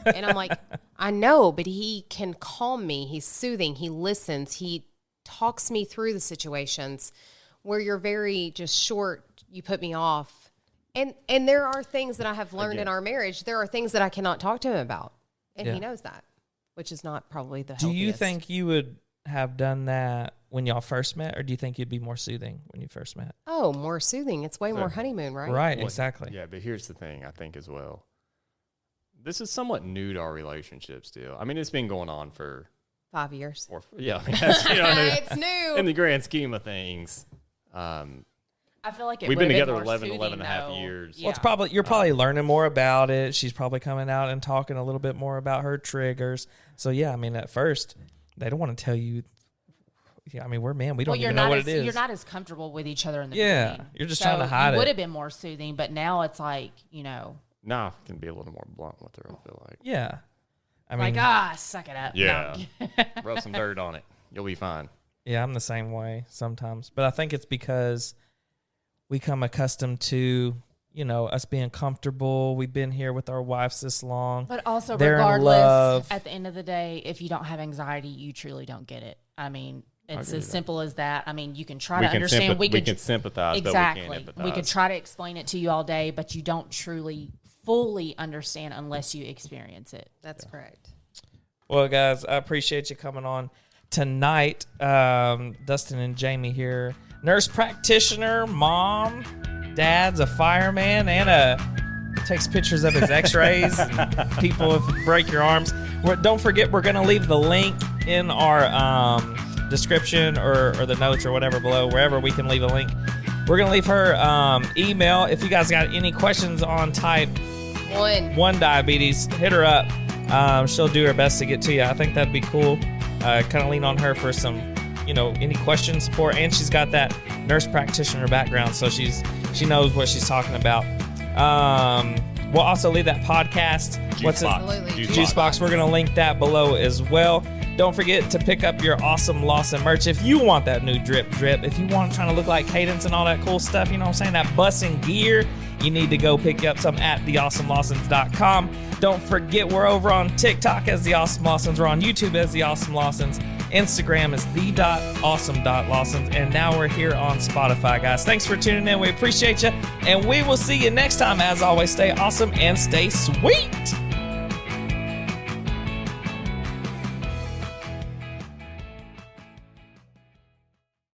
And I'm like, I know, but he can calm me. He's soothing. He listens. He talks me through the situations where you're very just short. You put me off. And there are things that I have learned in our marriage. There are things that I cannot talk to him about. And Yeah. he knows that, which is not probably the Do you healthiest. think you would have done that when y'all first met, or do you think you'd be more soothing when you first met? Oh, more soothing. It's way more honeymoon, right? Right, Well, exactly. Yeah, but here's the thing, I think as well. This is somewhat new to our relationship still. I mean, it's been going on for 5 years. yeah, I mean, that's, you know, It's new. in the grand scheme of things. I feel like it We've been would've together more 11 soothing, and a half though. years. Well, it's probably you're probably learning more about it. She's probably coming out and talking a little bit more about her triggers. So yeah, I mean, at first they don't want to tell you. Yeah, I mean, we're men. We don't even know what it is. You're not as comfortable with each other in the Yeah, beginning. you're just trying to hide Would it. have been more soothing, but now it's like, Now I can be a little more blunt with her, I feel like. Yeah, I mean, like suck it up. Yeah. No. Rub some dirt on it. You'll be fine. Yeah, I'm the same way sometimes. But I think it's because we come accustomed to, you know, us being comfortable. We've been here with our wives this long. But also, They're in regardless, love. at the end of the day, if you don't have anxiety, you truly don't get it. I mean, it's agree as with simple as that. I mean, you can try We to can understand. we can sympathize, exactly. but we can't empathize. We could try to explain it to you all day, but you don't truly fully understand unless you experience it. That's correct. Well, guys, I appreciate you coming on tonight. Dustin and Jamie here. Nurse practitioner, mom, dad's a fireman, and takes pictures of his x-rays. And people, if you break your arms. Don't forget, we're going to leave the link in our description or the notes or whatever below, wherever we can leave a link. We're going to leave her email. If you guys got any questions on type 1 diabetes, hit her up. She'll do her best to get to you. I think that'd be cool. Kind of lean on her for some, you know, any questions, support, and she's got that nurse practitioner background, so she knows what she's talking about. We'll also leave that podcast. Juice Box. We're gonna link that below as well. Don't forget to pick up your awesome Lawson merch if you want that new drip. If you want trying to look like Cadence and all that cool stuff, you know what I'm saying, that bussing gear, you need to go pick up some at theawesomelawsons.com. Don't forget, we're over on TikTok as The Awesome Lawsons. We're on YouTube as The Awesome Lawsons. Instagram is the.awesome.lawsons. And now we're here on Spotify, guys. Thanks for tuning in. We appreciate you. And we will see you next time. As always, stay awesome and stay sweet.